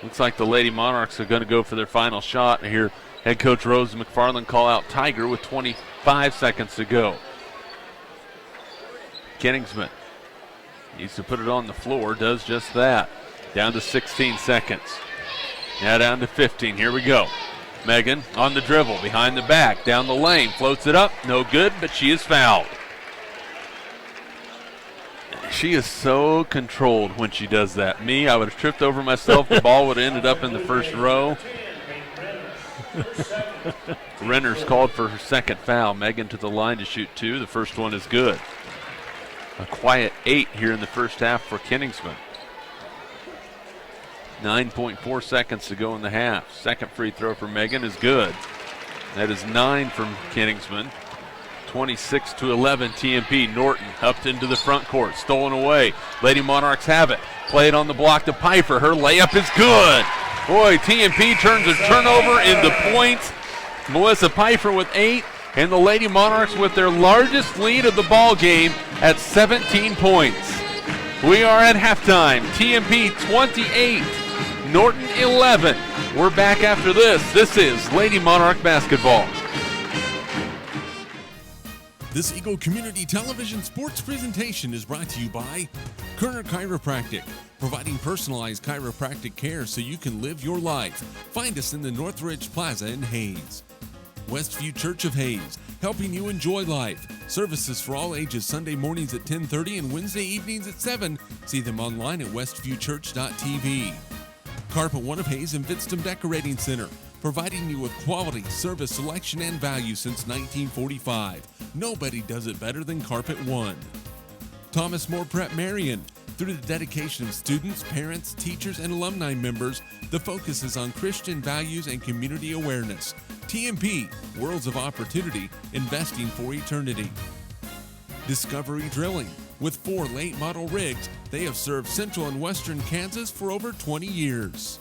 Looks like the Lady Monarchs are going to go for their final shot. And here, head coach Rose McFarland call out Tiger with 25 seconds to go. Kenningsman needs to put it on the floor, does just that. Down to 16 seconds. Now down to 15. Here we go. Megan on the dribble, behind the back, down the lane, floats it up. No good, but she is fouled. She is so controlled when she does that. Me, I would have tripped over myself. The ball would have ended up in the first row. Renner's called for her second foul. Megan to the line to shoot 2. The first one is good. A quiet 8 here in the first half for Kenningsman. 9.4 seconds to go in the half. Second free throw for Megan is good. That is 9 from Kenningsman. 26-11 TMP. Norton up into the front court. Stolen away. Lady Monarchs have it. Play it on the block to Pfeiffer. Her layup is good. Boy, TMP turns a turnover into points. Melissa Pfeiffer with 8. And the Lady Monarchs with their largest lead of the ball game at 17 points. We are at halftime. TMP 28. Norton 11. We're back after this. This is Lady Monarch basketball. This Eagle Community Television sports presentation is brought to you by Kerner Chiropractic, providing personalized chiropractic care so you can live your life. Find us in the Northridge Plaza in Hayes. Westview Church of Hayes, helping you enjoy life. Services for all ages Sunday mornings at 10:30 and Wednesday evenings at 7. See them online at westviewchurch.tv. Carpet One of Hayes and Vidstem Decorating Center, providing you with quality, service, selection, and value since 1945. Nobody does it better than Carpet One. Thomas More Prep Marion. Through the dedication of students, parents, teachers, and alumni members, the focus is on Christian values and community awareness. TMP, Worlds of Opportunity, investing for eternity. Discovery Drilling. With 4 late model rigs, they have served central and western Kansas for over 20 years.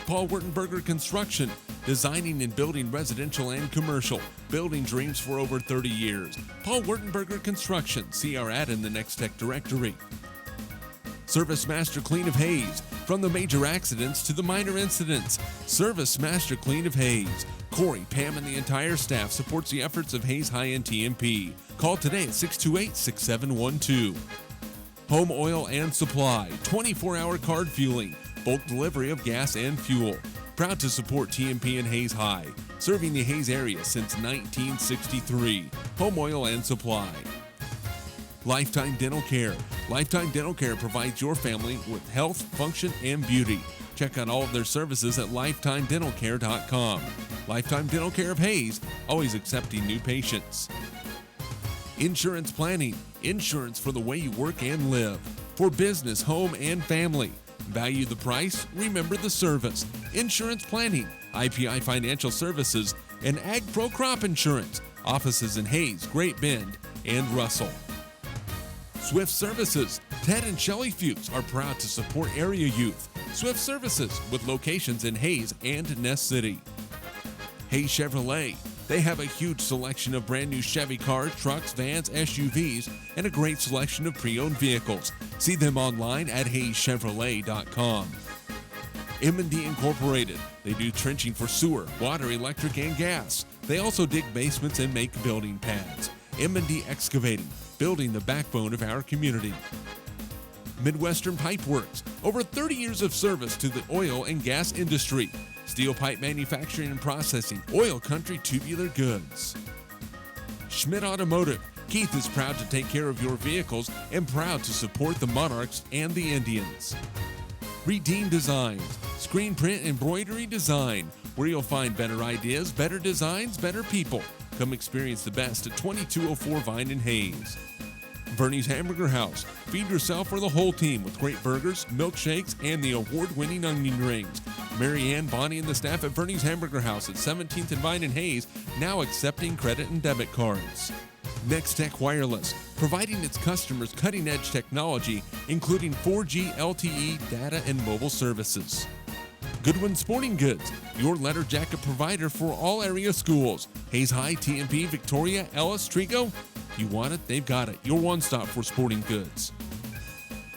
Paul Wurtenberger Construction, designing and building residential and commercial, building dreams for over 30 years. Paul Wurtenberger Construction, see our ad in the Next Tech directory. Service Master Clean of Hayes, from the major accidents to the minor incidents. Service Master Clean of Hayes. Corey, Pam, and the entire staff supports the efforts of Hayes High and TMP. Call today at 628-6712. Home Oil and Supply, 24-hour card fueling, bulk delivery of gas and fuel. Proud to support TMP and Hayes High, serving the Hayes area since 1963. Home Oil and Supply. Lifetime Dental Care. Lifetime Dental Care provides your family with health, function, and beauty. Check out all of their services at lifetimedentalcare.com. Lifetime Dental Care of Hayes, always accepting new patients. Insurance Planning. Insurance for the way you work and live. For business, home, and family. Value the price, remember the service. Insurance Planning, IPI Financial Services, and Ag Pro Crop Insurance. Offices in Hayes, Great Bend, and Russell. Swift Services. Ted and Shelley Fuchs are proud to support area youth. Swift Services, with locations in Hayes and Ness City. Hayes Chevrolet. They have a huge selection of brand new Chevy cars, trucks, vans, SUVs, and a great selection of pre-owned vehicles. See them online at hayeschevrolet.com. M&D Incorporated. They do trenching for sewer, water, electric, and gas. They also dig basements and make building pads. M&D Excavating, building the backbone of our community. Midwestern Pipe Works, over 30 years of service to the oil and gas industry. Steel pipe manufacturing and processing, oil country tubular goods. Schmidt Automotive, Keith is proud to take care of your vehicles and proud to support the Monarchs and the Indians. Redeem Designs, screen print embroidery design, where you'll find better ideas, better designs, better people. Come experience the best at 2204 Vine and Hayes. Bernie's Hamburger House, feed yourself or the whole team with great burgers, milkshakes, and the award-winning onion rings. Mary Ann, Bonnie, and the staff at Bernie's Hamburger House at 17th and Vine and Hayes, now accepting credit and debit cards. Next Tech Wireless, providing its customers cutting-edge technology, including 4G LTE data and mobile services. Goodwin Sporting Goods, your letter jacket provider for all area schools. Hayes High, TMP, Victoria, Ellis, Trigo. You want it, they've got it. Your one-stop for sporting goods.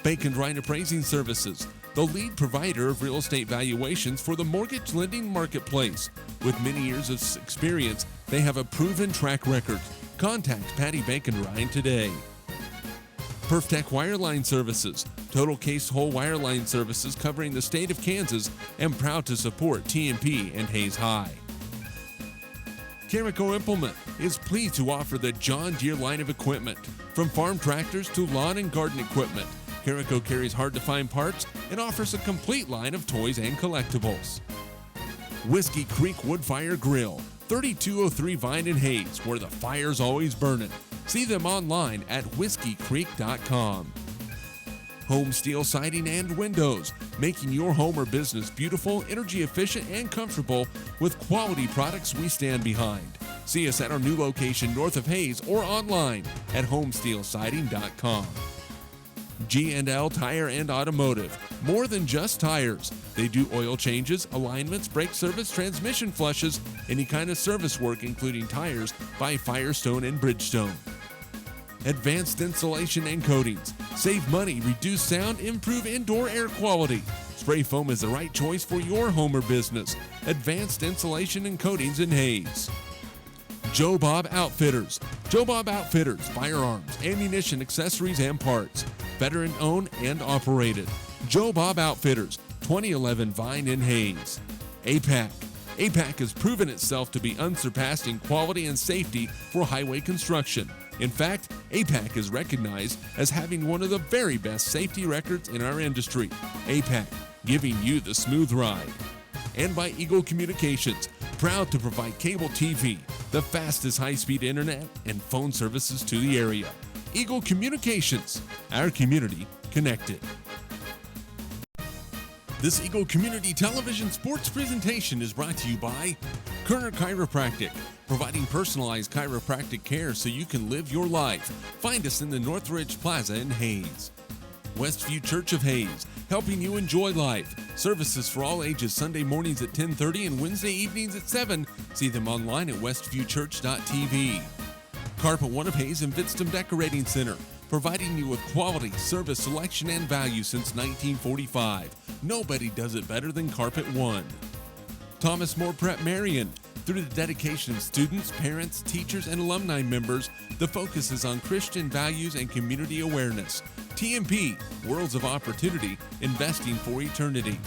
Bacon Ryan Appraising Services, the lead provider of real estate valuations for the mortgage lending marketplace. With many years of experience, they have a proven track record. Contact Patty Bacon Ryan today. PerfTech Wireline Services, total case whole wireline services covering the state of Kansas, and proud to support TMP and Hayes High. Carico Implement is pleased to offer the John Deere line of equipment. From farm tractors to lawn and garden equipment, Carico carries hard-to-find parts and offers a complete line of toys and collectibles. Whiskey Creek Wood Fire Grill, 3203 Vine and Hayes, where the fire's always burning. See them online at whiskeycreek.com. Home Steel Siding and Windows, making your home or business beautiful, energy efficient, and comfortable with quality products we stand behind. See us at our new location north of Hayes or online at homesteelsiding.com. G&L Tire and Automotive, more than just tires. They do oil changes, alignments, brake service, transmission flushes, any kind of service work including tires by Firestone and Bridgestone. Advanced Insulation and Coatings. Save money, reduce sound, improve indoor air quality. Spray foam is the right choice for your home or business. Advanced Insulation and Coatings in Hayes. Joe Bob Outfitters. Joe Bob Outfitters, firearms, ammunition, accessories, and parts. Veteran owned and operated. Joe Bob Outfitters, 2011 Vine in Hayes. APAC. APAC has proven itself to be unsurpassed in quality and safety for highway construction. In fact, APAC is recognized as having one of the very best safety records in our industry. APAC, giving you the smooth ride. And by Eagle Communications, proud to provide cable TV, the fastest high-speed internet, and phone services to the area. Eagle Communications, our community connected. This Eagle Community Television sports presentation is brought to you by Kerner Chiropractic, providing personalized chiropractic care so you can live your life. Find us in the Northridge Plaza in Hayes. Westview Church of Hayes, helping you enjoy life. Services for all ages Sunday mornings at 10:30 and Wednesday evenings at 7. See them online at westviewchurch.tv. Carpet One of Hayes and Vidstem Decorating Center, providing you with quality, service, selection, and value since 1945. Nobody does it better than Carpet One. Thomas More Prep Marion. Through the dedication of students, parents, teachers, and alumni members, the focus is on Christian values and community awareness. TMP, Worlds of Opportunity, investing for eternity.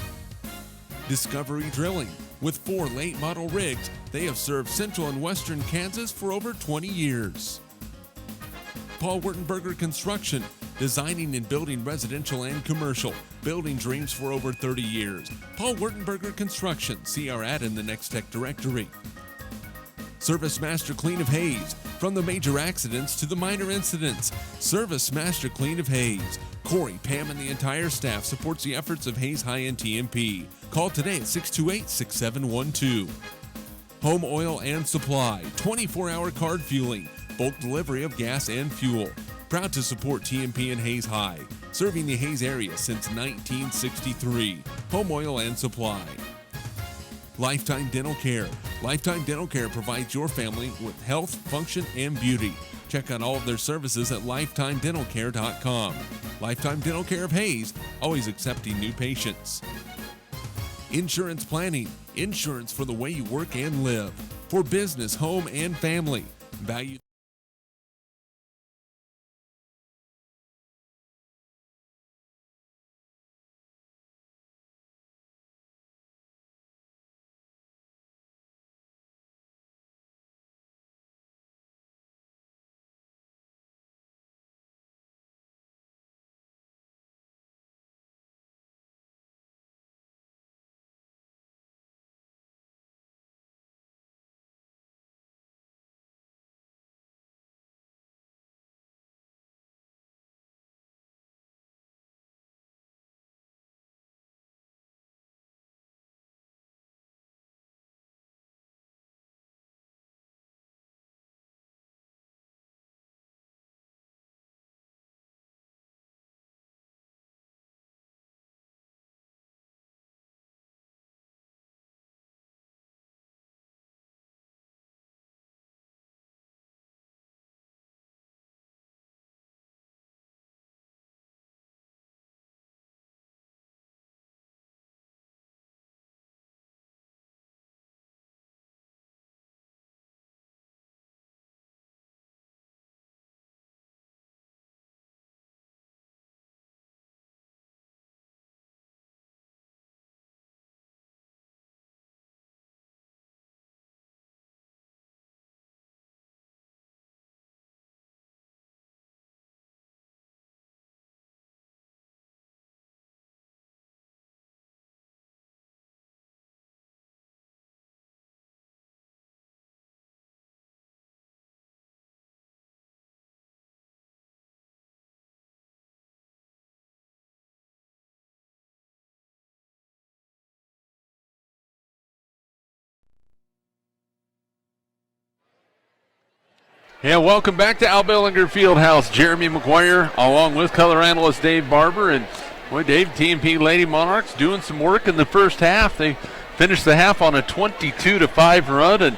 Discovery Drilling. With 4 late model rigs, they have served central and western Kansas for over 20 years. Paul Wurtenberger Construction, designing and building residential and commercial, building dreams for over 30 years. Paul Wurtenberger Construction, see our ad in the Next Tech directory. Service Master Clean of Hayes, from the major accidents to the minor incidents. Service Master Clean of Hayes. Corey, Pam, and the entire staff supports the efforts of Hayes High and TMP. Call today at 628-6712. Home Oil and Supply, 24-hour card fueling, bulk delivery of gas and fuel. Proud to support TMP and Hayes High, serving the Hayes area since 1963. Home Oil and Supply. Lifetime Dental Care. Lifetime Dental Care provides your family with health, function, and beauty. Check out all of their services at lifetimedentalcare.com. Lifetime Dental Care of Hayes, always accepting new patients. Insurance Planning. Insurance for the way you work and live. for business, home, and family. Value. Yeah, welcome back to Al Bellinger Fieldhouse. Jeremy McGuire along with color analyst Dave Barber. And boy, Dave, TMP Lady Monarchs doing some work in the first half. They finished the half on a 22-5 run, and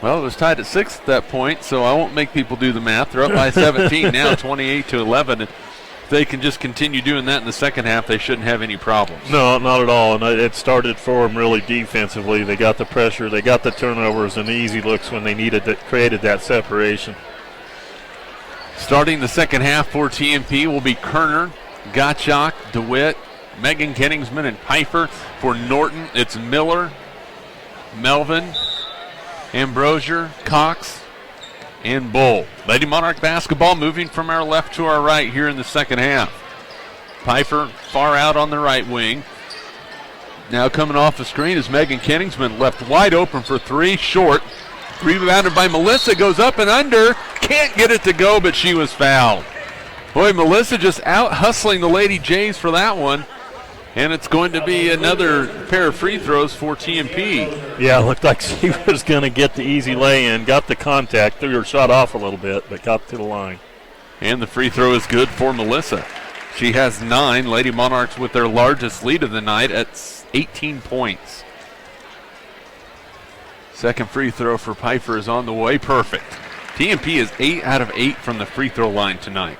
well, it was tied at 6 at that point, so I won't make people do the math. They're up by 17 now, 28-11. And if they can just continue doing that in the second half, they shouldn't have any problems. No, not at all. And it started for them really defensively. They got the pressure, they got the turnovers, and the easy looks when they needed that, created that separation. Starting the second half for TMP will be Kerner, Gottschalk, DeWitt, Megan Kenningsman, and Pfeiffer. For Norton, it's Miller, Melvin, Ambrosier, Cox, and Bull. Lady Monarch basketball moving from our left to our right here in the second half. Pfeiffer far out on the right wing. Now coming off the screen is Megan Kenningsman, left wide open for three, short. Rebounded by Melissa, goes up and under. Can't get it to go, but she was fouled. Boy, Melissa just out hustling the Lady Jays for that one. And it's going to be another pair of free throws for TMP. Yeah, it looked like she was going to get the easy lay-in, got the contact, threw her shot off a little bit, but got to the line. And the free throw is good for Melissa. She has 9. Lady Monarchs with their largest lead of the night at 18 points. Second free throw for Pfeiffer is on the way. Perfect. TMP is 8 out of 8 from the free throw line tonight.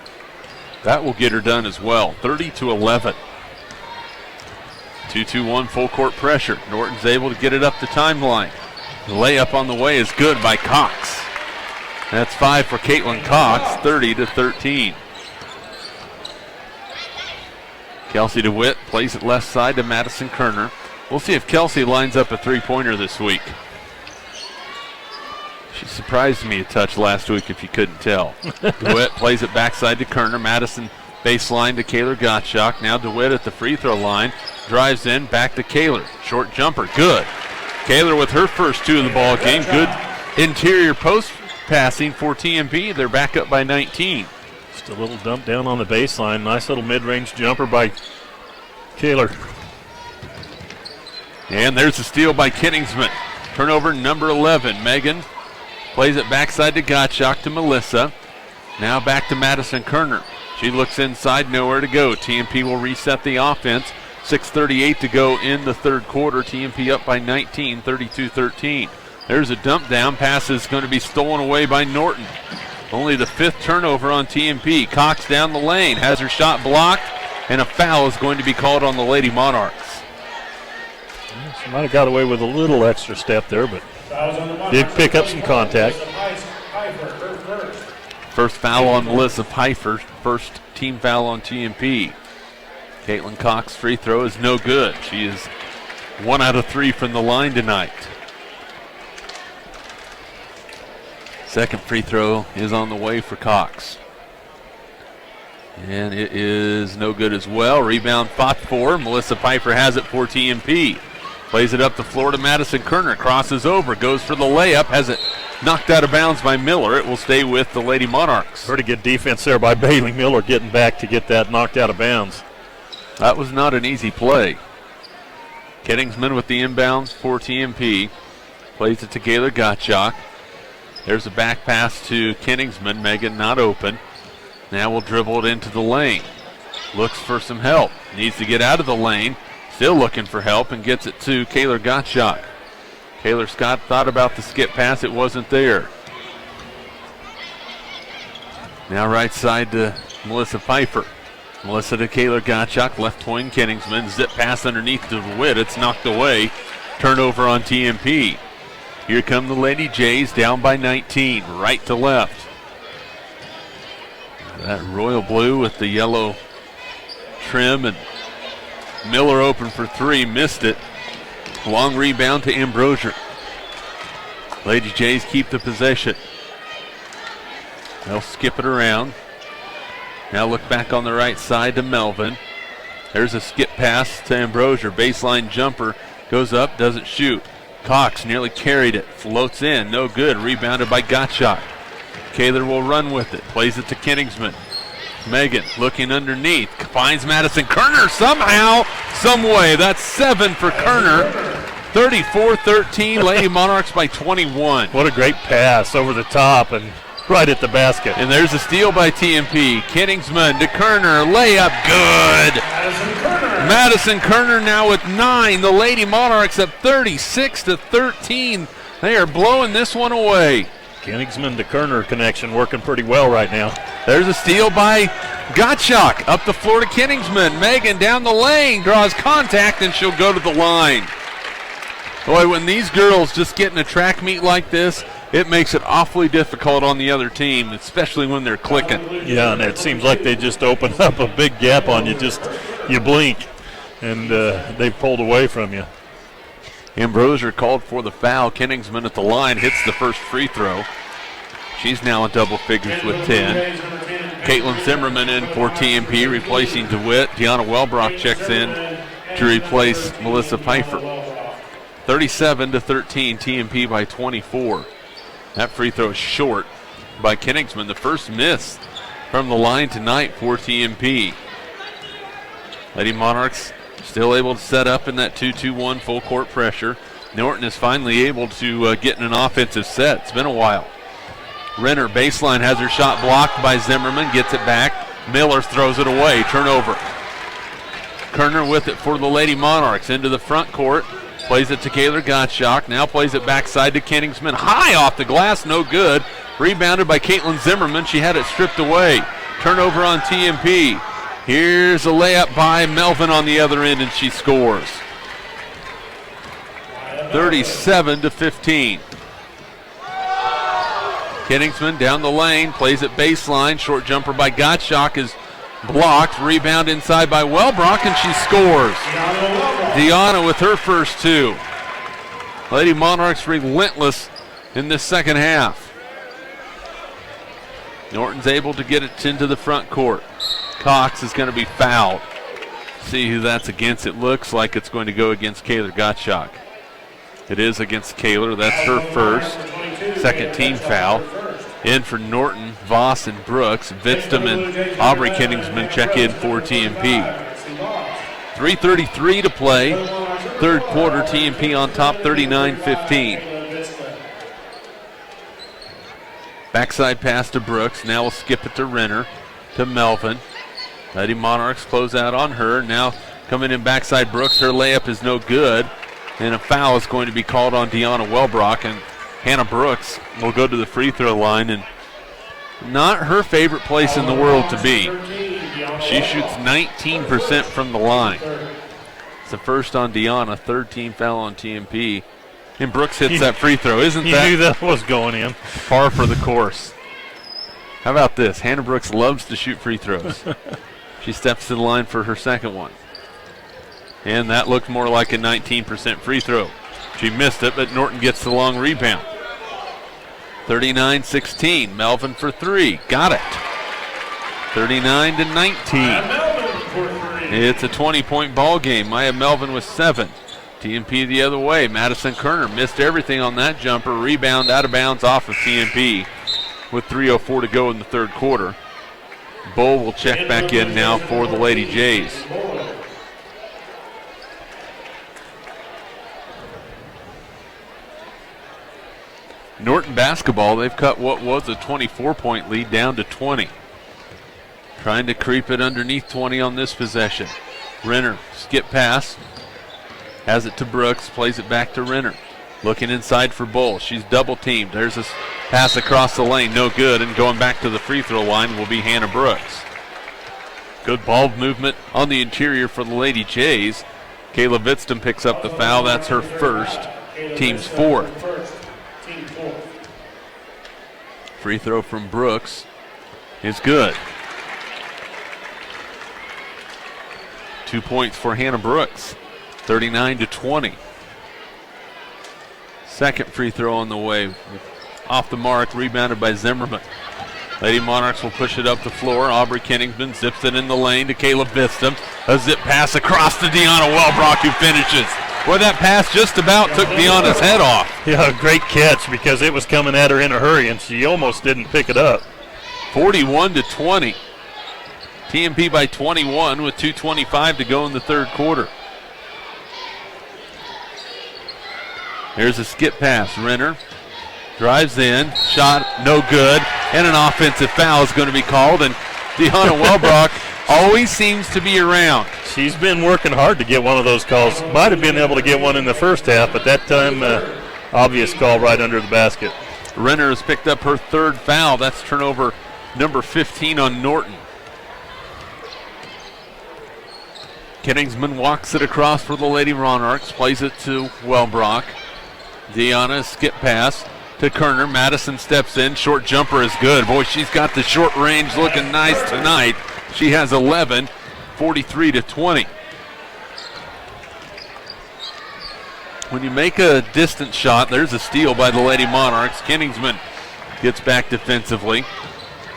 That will get her done as well. 30-11. 2-2-1 full court pressure. Norton's able to get it up the timeline. The layup on the way is good by Cox. That's 5 for Caitlin Cox, 30-13. Kelsey DeWitt plays it left side to Madison Kerner. We'll see if Kelsey lines up a three-pointer this week. She surprised me a touch last week, if you couldn't tell. DeWitt plays it backside to Kerner. Madison baseline to Kaylor Gottschalk. Now DeWitt at the free throw line. Drives in, back to Kaylor. Short jumper, good. Kaylor with her first 2 of the ball game. Good interior post passing for TMP. They're back up by 19. Just a little dump down on the baseline. Nice little mid-range jumper by Kaylor. And there's a steal by Kenningsman. Turnover number 11. Megan plays it backside to Gottschalk to Melissa. Now back to Madison Kerner. She looks inside, nowhere to go. TMP will reset the offense. 6:38 to go in the third quarter. TMP up by 19, 32-13. There's a dump down. Pass is going to be stolen away by Norton. Only the 5th turnover on TMP. Cox down the lane, has her shot blocked, and a foul is going to be called on the Lady Monarchs. She might have got away with a little extra step there, but did pick up some contact. First foul on Melissa Pfeiffer, first team foul on TMP. Caitlin Cox free throw is no good. She is 1 out of 3 from the line tonight. Second free throw is on the way for Cox. And it is no good as well. Rebound fought for. Melissa Pfeiffer has it for TMP. Plays it up the floor to Madison Kerner. Crosses over. Goes for the layup. Has it knocked out of bounds by Miller. It will stay with the Lady Monarchs. Pretty good defense there by Bailey Miller getting back to get that knocked out of bounds. That was not an easy play. Kenningsman with the inbounds for TMP. Plays it to Gaylor Gottschalk. There's a back pass to Kenningsman. Megan not open. Now we'll dribble it into the lane. Looks for some help. Needs to get out of the lane. Still looking for help and gets it to Kaylor Gottschalk. Kaylor Scott thought about the skip pass. It wasn't there. Now right side to Melissa Pfeiffer. Melissa to Kaylor Gottschalk. Left wing Kenningsman. Zip pass underneath to DeWitt. It's knocked away. Turnover on TMP. Here come the Lady Jays down by 19. Right to left. That royal blue with the yellow trim, and Miller open for three, missed it. Long rebound to Ambrosier. Lady Jays keep the possession. They'll skip it around. Now look back on the right side to Melvin. There's a skip pass to Ambrosier. Baseline jumper goes up, doesn't shoot. Cox nearly carried it, floats in, no good. Rebounded by Gottschalk. Kaylor will run with it, plays it to Kenningsman. Megan looking underneath, finds Madison Kerner somehow, some way. That's 7 for Kerner. 34-13, Lady Monarchs by 21. What a great pass over the top and right at the basket. And there's a steal by TMP. Kenningsman to Kerner, layup, good. Madison Kerner now with 9. The Lady Monarchs up 36-13. They are blowing this one away. Kenningsman to Kerner connection working pretty well right now. There's a steal by Gottschalk. Up the floor to Kenningsman. Megan down the lane, draws contact, and she'll go to the line. Boy, when these girls just get in a track meet like this, it makes it awfully difficult on the other team, especially when they're clicking. Yeah, and it seems like they just open up a big gap on you. You blink, and they pulled away from you. Ambrosier called for the foul. Kenningsman at the line hits the first free throw. She's now in double figures with 10. Caitlin Zimmerman in for TMP, replacing DeWitt. Deanna Wellbrock checks in to replace Melissa Pfeiffer. 37-13, TMP by 24. That free throw is short by Kenningsman. The first miss from the line tonight for TMP. Lady Monarchs still able to set up in that 2-2-1 full court pressure. Norton is finally able to get in an offensive set. It's been a while. Renner baseline has her shot blocked by Zimmerman, gets it back. Miller throws it away, turnover. Kerner with it for the Lady Monarchs into the front court. Plays it to Kaylor Gottschalk. Now plays it backside to Kenningsman. High off the glass, no good. Rebounded by Caitlin Zimmerman. She had it stripped away. Turnover on TMP. Here's a layup by Melvin on the other end, and she scores. 37-15. Kenningsman down the lane, plays it baseline. Short jumper by Gottschalk is blocked. Rebound inside by Wellbrock, and she scores. Deanna with her first two. Lady Monarchs relentless in this second half. Norton's able to get it into the front court. Cox is going to be fouled. See who that's against. It looks like it's going to go against Kaylor Gottschalk. It is against Kaylor. That's her first. Second team foul. In for Norton, Voss, and Brooks. Vidstam and Aubrey Kenningsman check in for TMP. 3:33 to play. Third quarter, TMP on top 39-15. Backside pass to Brooks. Now we'll skip it to Renner, to Melvin. Lady Monarchs close out on her. Now coming in backside Brooks. Her layup is no good. And a foul is going to be called on Deanna Wellbrock. And Hannah Brooks will go to the free throw line. And not her favorite place in the world to be. She shoots 19% from the line. It's the first on Deanna, third team foul on TMP. And Brooks hits that free throw. Isn't he that? knew that was going in. Par for the course. How about this? Hannah Brooks loves to shoot free throws. She steps to the line for her second one. And that looked more like a 19% free throw. She missed it, but Norton gets the long rebound. 39-16. Melvin for three. Got it. 39-19. It's a 20-point ball game. Maya Melvin with 7. TMP the other way. Madison Kerner missed everything on that jumper. Rebound out of bounds off of TMP with 3:04 to go in the third quarter. Bull will check back in now for the Lady Jays. Norton basketball, they've cut what was a 24-point lead down to 20. Trying to creep it underneath 20 on this possession. Renner, skip pass. Has it to Brooks, plays it back to Renner. Looking inside for Bull. She's double teamed. There's a pass across the lane, no good. And going back to the free throw line will be Hannah Brooks. Good ball movement on the interior for the Lady Jays. Kayla Vidston picks up the foul. That's her first, team's fourth. Free throw from Brooks is good. 2 points for Hannah Brooks, 39-20. Second free throw on the way. Off the mark, rebounded by Zimmerman. Lady Monarchs will push it up the floor. Aubrey Kenningsman zips it in the lane to Kayla Vidston. A zip pass across to Deanna Wellbrock, who finishes. Well, that pass just about took Deanna's head off. Yeah, great catch because it was coming at her in a hurry, and she almost didn't pick it up. 41-20. TMP by 21 with 2:25 to go in the third quarter. Here's a skip pass. Renner drives in, shot no good, and an offensive foul is going to be called, and Deanna Wellbrock always seems to be around. She's been working hard to get one of those calls. Might have been able to get one in the first half, but that time, obvious call right under the basket. Renner has picked up her third foul. That's turnover number 15 on Norton. Kenningsman walks it across for the Lady Monarchs, plays it to Wellbrock. Deanna, skip pass to Kerner. Madison steps in. Short jumper is good. Boy, she's got the short range looking nice tonight. She has 11, 43-20. When you make a distant shot, there's a steal by the Lady Monarchs. Kenningsman gets back defensively.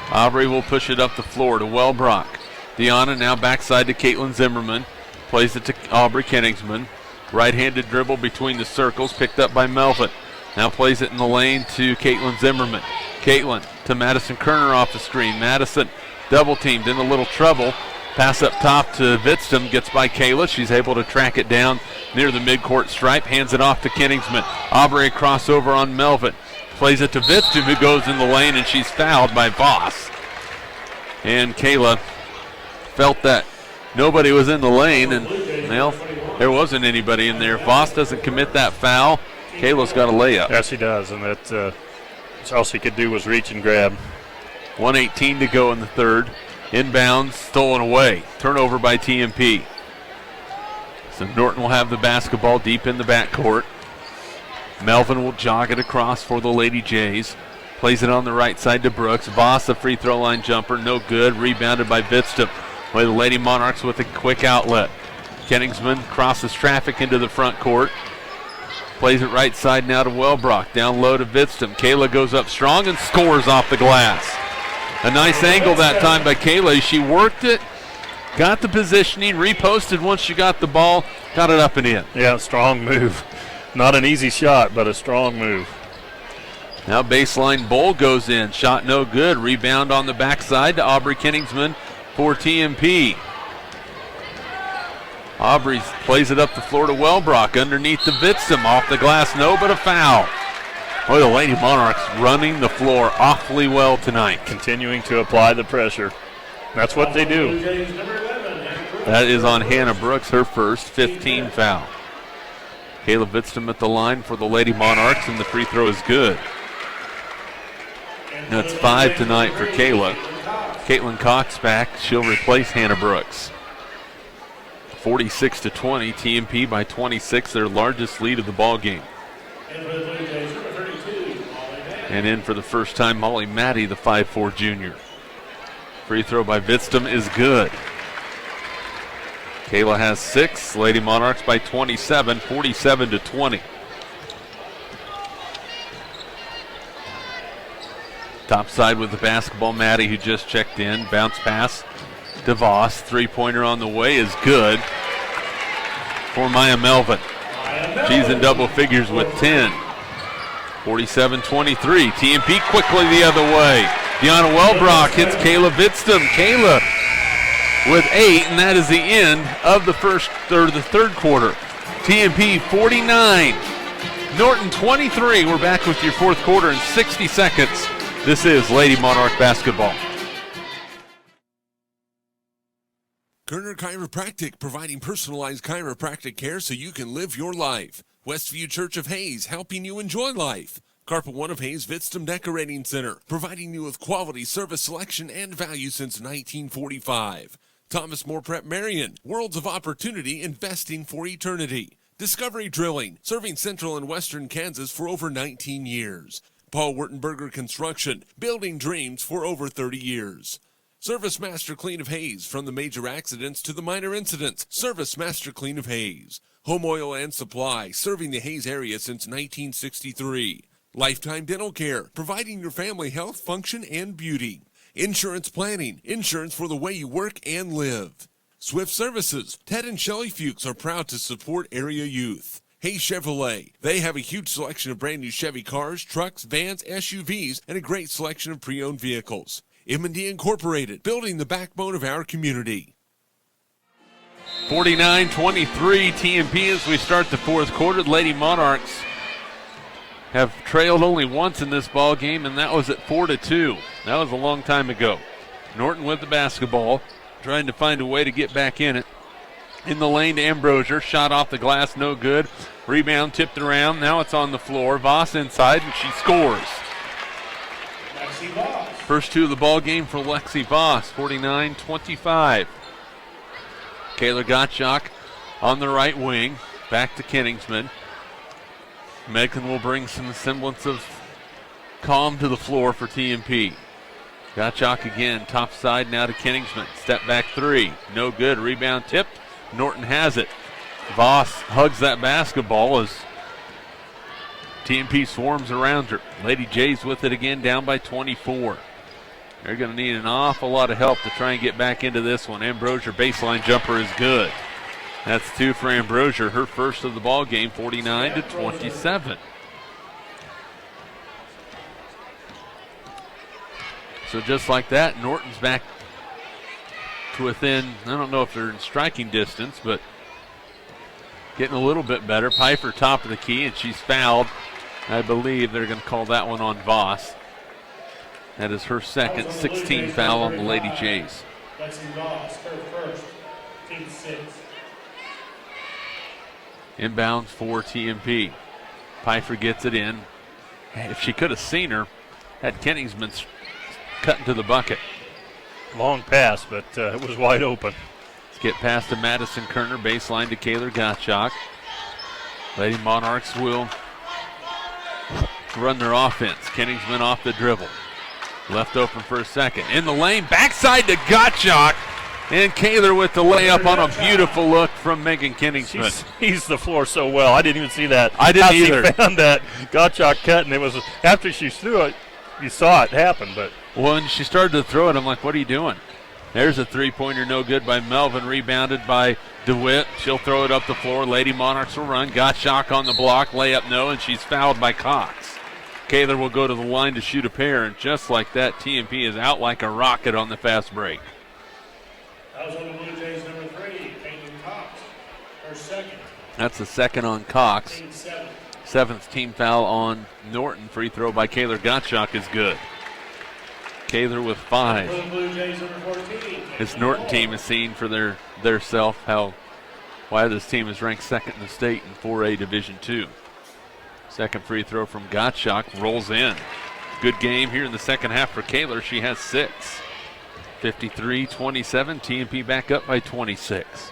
Aubrey will push it up the floor to Wellbrock. Deanna now backside to Caitlin Zimmerman. Plays it to Aubrey Kenningsman. Right-handed dribble between the circles, picked up by Melvin. Now plays it in the lane to Caitlin Zimmerman. Caitlin to Madison Kerner off the screen. Madison double teamed, in a little trouble. Pass up top to Vidston, gets by Kayla. She's able to track it down near the midcourt stripe, hands it off to Kenningsman. Aubrey crossover on Melvin. Plays it to Vidston, who goes in the lane, and she's fouled by Voss. And Kayla felt that nobody was in the lane, and well, there wasn't anybody in there. Voss doesn't commit that foul. Kayla's got a layup. Yes, she does, and that's all she could do was reach and grab. 1:18 to go in the third. Inbounds, stolen away. Turnover by TMP. So Norton will have the basketball deep in the backcourt. Melvin will jog it across for the Lady Jays. Plays it on the right side to Brooks. Voss, a free throw line jumper, no good. Rebounded by Vidston. By the Lady Monarchs with a quick outlet. Kenningsman crosses traffic into the front court. Plays it right side now to Wellbrock. Down low to Vidston. Kayla goes up strong and scores off the glass. A nice angle that time by Kayla. She worked it, got the positioning, reposted once she got the ball, got it up and in. Yeah, strong move. Not an easy shot, but a strong move. Now baseline Bull goes in. Shot no good. Rebound on the backside to Aubrey Kenningsman for TMP. Aubrey plays it up the floor to Wellbrock. Underneath the Vidston. Off the glass, no, but a foul. Boy, the Lady Monarchs running the floor awfully well tonight. Continuing to apply the pressure. That's what they do. That is on Hannah Brooks, her first 15 foul. Kayla Vidston at the line for the Lady Monarchs, and the free throw is good. That's 5 tonight for Kayla. Caitlin Cox back. She'll replace Hannah Brooks. 46-20, TMP by 26, their largest lead of the ball game. And in for the first time, Molly Matty, the 5'4" junior. Free throw by Vidstum is good. Kayla has 6. Lady Monarchs by 27, 47-20. Top side with the basketball, Matty, who just checked in. Bounce pass to Voss. Three-pointer on the way is good for Maya Melvin. She's in double figures with 10. 47-23. TMP quickly the other way. Deanna Wellbrock hits Kayla Vidstum. Kayla with 8, and that is the end of the third quarter. TMP 49, Norton 23. We're back with your fourth quarter in 60 seconds. This is Lady Monarch basketball. Kerner Chiropractic, providing personalized chiropractic care so you can live your life. Westview Church of Hayes, helping you enjoy life. Carpet One of Hayes Vidstum Decorating Center, providing you with quality service selection and value since 1945. Thomas More Prep Marion, worlds of opportunity, investing for eternity. Discovery Drilling, serving central and western Kansas for over 19 years. Paul Wurtenberger Construction, building dreams for over 30 years. Service Master Clean of Hayes, from the major accidents to the minor incidents. Service Master Clean of Hayes. Home Oil and Supply, serving the Hayes area since 1963. Lifetime Dental Care, providing your family health, function, and beauty. Insurance Planning, insurance for the way you work and live. Swift Services, Ted and Shelley Fuchs are proud to support area youth. Hayes Chevrolet, they have a huge selection of brand new Chevy cars, trucks, vans, SUVs, and a great selection of pre-owned vehicles. M&D Incorporated, building the backbone of our community. 49-23 TMP as we start the fourth quarter. The Lady Monarchs have trailed only once in this ball game, and that was at 4-2. That was a long time ago. Norton with the basketball, trying to find a way to get back in it. In the lane to Ambrosier, shot off the glass, no good. Rebound tipped around, now it's on the floor. Voss inside, and she scores. First two of the ball game for Lexi Voss, 49-25. Kayla Gottschalk on the right wing, back to Kenningsman. Meghan will bring some semblance of calm to the floor for TMP. Gottschalk again, top side now to Kenningsman. Step back three, no good. Rebound tipped. Norton has it. Voss hugs that basketball as TMP swarms around her. Lady Jays with it again, down by 24. They're going to need an awful lot of help to try and get back into this one. Ambrosier baseline jumper is good. That's two for Ambrosier, her first of the ball game, 49-27. So just like that, Norton's back to within, I don't know if they're in striking distance, but getting a little bit better. Pfeiffer top of the key, and she's fouled. I believe they're going to call that one on Voss. That is her second, 16 foul on the Lady Jays. Lexi Voss, her first, team 6. Inbounds for TMP. Pfeiffer gets it in. If she could have seen her, had Kenningsman cutting to the bucket. Long pass, but it was wide open. Let's get past to Madison Kerner, baseline to Kayla Gottschalk. Lady Monarchs will run their offense. Kenningsman off the dribble. Left open for a second. In the lane, backside to Gottschalk. And Kaler with the layup on a beautiful look from Megan Kenningsman. She sees the floor so well. I didn't even see that. I didn't either. She found that Gottschalk cut, and it was after she threw it, you saw it happen. But when she started to throw it, I'm like, what are you doing? There's a three-pointer, no good by Melvin, rebounded by DeWitt. She'll throw it up the floor. Lady Monarchs will run. Gottschalk on the block, layup no, and she's fouled by Cox. Kaler will go to the line to shoot a pair, and just like that, TMP is out like a rocket on the fast break. That was on the Bluejays, number 3, Peyton Cox. Her second. That's the second on Cox. Team 7. Seventh team foul on Norton. Free throw by Kaler Gottschalk is good. Kaler with 5. For the Bluejays, number 14. This Norton team is seen for their self, why this team is ranked second in the state in 4A Division II. Second free throw from Gottschalk rolls in. Good game here in the second half for Kaler. She has 6. 53-27, TMP back up by 26.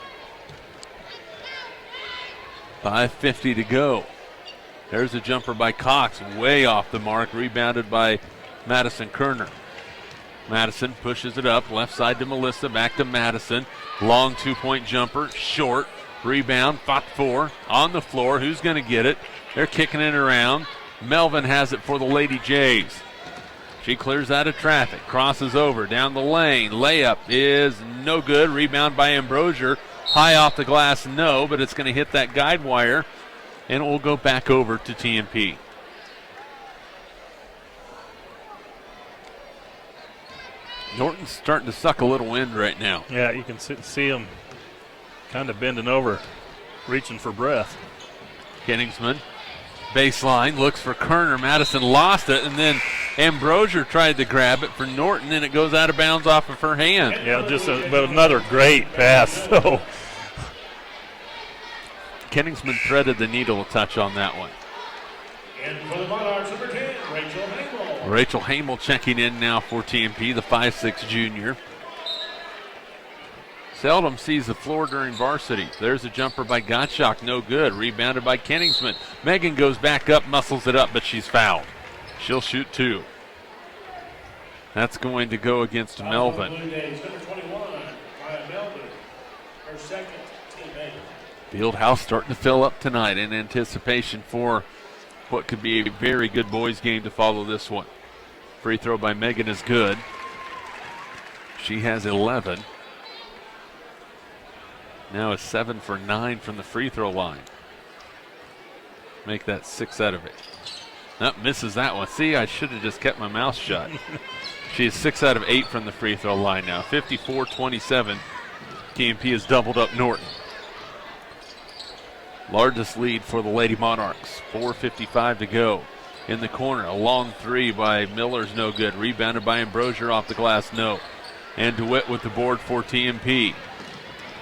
5:50 to go. There's a jumper by Cox, way off the mark, rebounded by Madison Kerner. Madison pushes it up, left side to Melissa, back to Madison. Long two-point jumper, short, rebound, fought for, on the floor. Who's going to get it? They're kicking it around. Melvin has it for the Lady Jays. She clears out of traffic, crosses over, down the lane. Layup is no good. Rebound by Ambrosier. High off the glass, no, but it's going to hit that guide wire, and it will go back over to TMP. Norton's starting to suck a little wind right now. Yeah, you can see him kind of bending over, reaching for breath. Kenningsman, baseline, looks for Kerner. Madison lost it, and then Ambrosier tried to grab it for Norton, and it goes out of bounds off of her hand. Yeah, but another great pass. So Kenningsman threaded the needle a touch on that one. And for the Monarchs, number 10, Rachel Hamel. Rachel Hamel checking in now for TMP, the 5'6" junior. Seldom sees the floor during varsity. There's a jumper by Gottschalk, no good. Rebounded by Kenningsman. Megan goes back up, muscles it up, but she's fouled. She'll shoot two. That's going to go against Melvin. Bluejays, number 21, Maya Melvin. Her second teammate. Fieldhouse starting to fill up tonight in anticipation for what could be a very good boys game to follow this one. Free throw by Megan is good. She has 11. Now is 7 for 9 from the free throw line. Make that 6 out of it. Nope, misses that one. See, I should have just kept my mouth shut. She is 6 out of 8 from the free throw line now. 54-27. TMP has doubled up Norton. Largest lead for the Lady Monarchs. 4:55 to go. In the corner, a long three by Miller's no good. Rebounded by Ambrosier off the glass, no. And DeWitt with the board for TMP.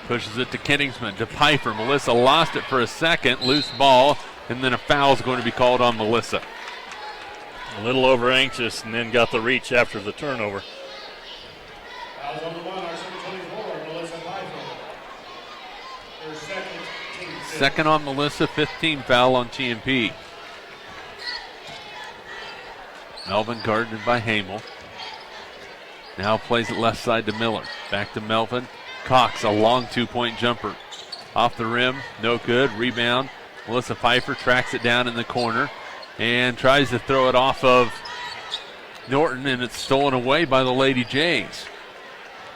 Pushes it to Kenningsman, to Pfeiffer. Melissa lost it for a second. Loose ball, and then a foul is going to be called on Melissa. A little over anxious, and then got the reach after the turnover. Fouls on the Monarchs, number 24, Melissa Pfeiffer. Her second team. Second on Melissa, 15 foul on TMP. Melvin guarded by Hamel. Now plays it left side to Miller. Back to Melvin. Cox, a long two-point jumper. Off the rim, no good. Rebound. Melissa Pfeiffer tracks it down in the corner and tries to throw it off of Norton, and it's stolen away by the Lady Jays.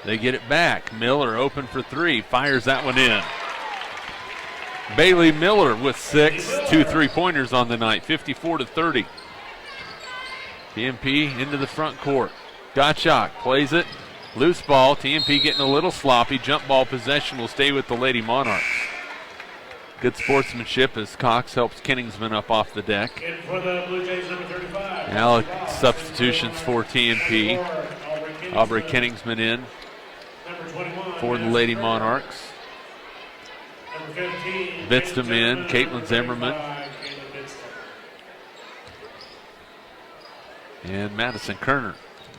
They get it back. Miller open for three. Fires that one in. Bailey Miller with 6, 2 3-pointers on the night. 54-30. TMP into the front court. Gottschalk plays it. Loose ball. TMP getting a little sloppy. Jump ball possession will stay with the Lady Monarchs. Good sportsmanship as Cox helps Kenningsman up off the deck. And for the Bluejays, number 35. Now substitutions for TMP. Aubrey Kenningsman in Number 21, for the Lady Monarchs. Number 15, Bitstam in. Caitlin Zimmerman. And Madison Kerner.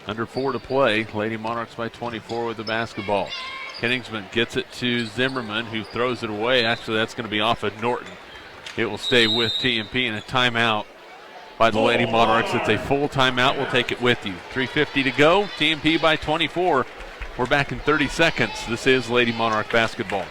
Under 4 to play. Lady Monarchs by 24 with the basketball. Kenningsman gets it to Zimmerman, who throws it away. Actually, that's going to be off of Norton. It will stay with TMP, and a timeout by the Lady Monarchs. It's a full timeout. We'll take it with you. 3:50 to go. TMP by 24. We're back in 30 seconds. This is Lady Monarch basketball.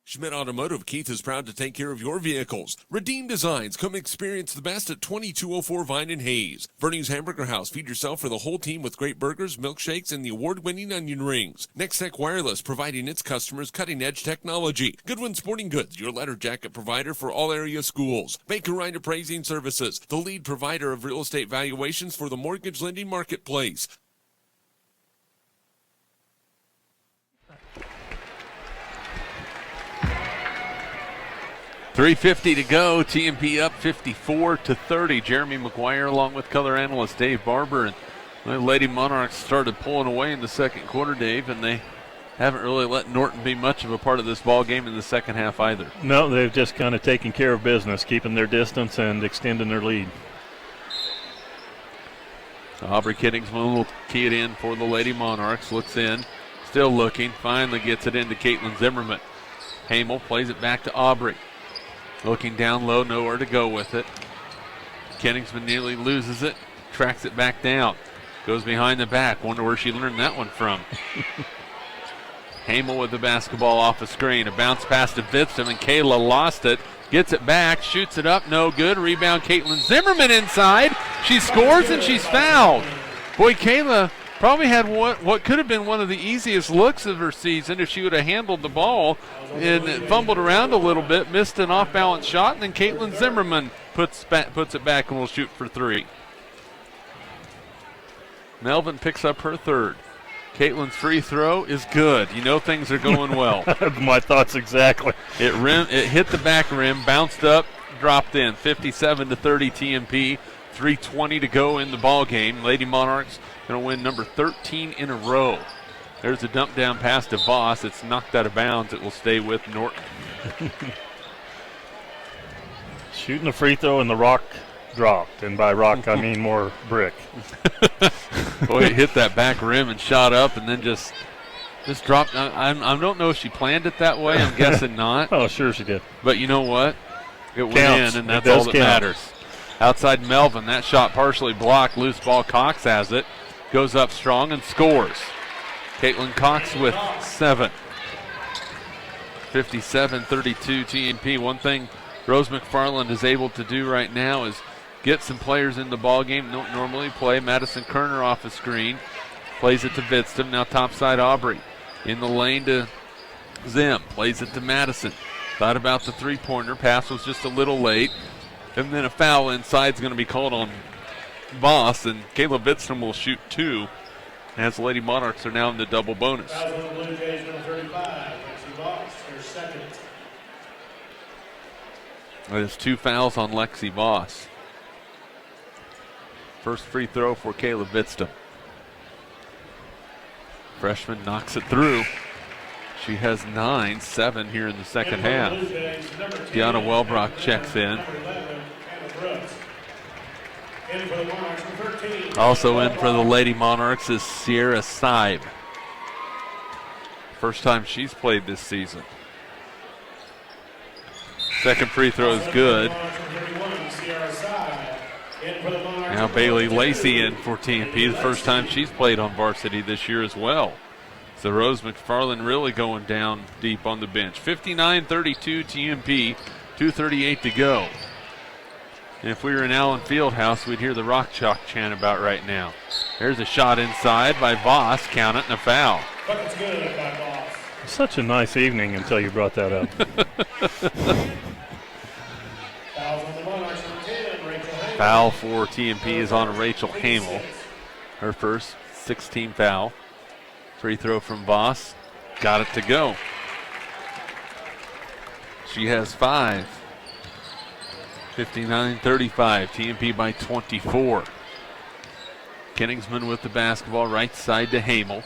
Schmidt Automotive Keith is proud to take care of your vehicles. Redeem Designs. Come experience the best at 2204 Vine and Hayes. Vernie's Hamburger House. Feed yourself for the whole team with great burgers, milkshakes, and the award-winning onion rings. Nextech Wireless, providing its customers cutting-edge technology. Goodwin Sporting Goods, your letter jacket provider for all area schools. Baker Ryan Appraising Services, the lead provider of real estate valuations for the mortgage lending marketplace. .350 to go. TMP up 54-30. Jeremy McGuire along with color analyst Dave Barber. And the Lady Monarchs started pulling away in the second quarter, Dave, and they haven't really let Norton be much of a part of this ball game in the second half either. No, they've just kind of taken care of business, keeping their distance and extending their lead. Aubrey Kenningsman will key it in for the Lady Monarchs. Looks in, still looking, finally gets it into Caitlin Zimmerman. Hamel plays it back to Aubrey. Looking down low, nowhere to go with it. Kenningsman nearly loses it, tracks it back down. Goes behind the back. Wonder where she learned that one from. Hamel with the basketball off the screen. A bounce pass to Vitsum, and Kayla lost it. Gets it back, shoots it up, no good. Rebound, Caitlin Zimmerman inside. She scores and she's fouled. Boy, Kayla probably had what could have been one of the easiest looks of her season if she would have handled the ball and fumbled around a little bit, missed an off-balance shot, and then Caitlin Zimmerman puts it back and will shoot for three. Melvin picks up her third. Caitlin's free throw is good. You know things are going well. My thoughts exactly. It hit the back rim, bounced up, dropped in. 57-30 TMP. 3:20 to go in the ball game. Lady Monarchs going to win number 13 in a row. There's a dump down pass to Voss. It's knocked out of bounds. It will stay with Norton. Shooting a free throw and the rock dropped. And by rock, I mean more brick. Boy, it hit that back rim and shot up and then just dropped. I don't know if she planned it that way. I'm guessing not. Oh, sure she did. But you know what? It went Counts. in, and that's It does all that count. matters. Outside Melvin, that shot partially blocked. Loose ball, Cox has it. Goes up strong and scores. Caitlin Cox with 7. 57-32 TMP. One thing Rose McFarland is able to do right now is get some players in the ball game. Don't normally play. Madison Kerner off the screen. Plays it to Vidston. Now topside Aubrey. In the lane to Zim. Plays it to Madison. Thought about the three-pointer. Pass was just a little late. And then a foul inside is going to be called on Voss. And Kayla Vidston will shoot 2 as the Lady Monarchs are now in the double bonus. Fouls on the Bluejays, number 35, Lexi Voss, her second. There's 2 fouls on Lexi Voss. First free throw for Kayla Vidston. Freshman knocks it through. She has 9, 7 here in the second half. Deanna Welbrock checks in. Also in for the Lady Monarchs is Sierra Seib. First time she's played this season. Second free throw is good. Now Bailey Lacey in for TMP. The first time she's played on varsity this year as well. So Rose McFarland really going down deep on the bench. 59-32 TMP, 2:38 to go. And if we were in Allen Fieldhouse, we'd hear the Rock Chalk chant about right now. There's a shot inside by Voss. Count it and a foul. Bucket's good by Voss. Such a nice evening until you brought that up. Fouls on the Monarchs, number 10, Rachel Hamel. Foul for TMP is on Rachel Hamel. Her first 16 foul. Free throw from Voss. Got it to go. She has 5. 59-35. TMP by 24. Kenningsman with the basketball. Right side to Hamel.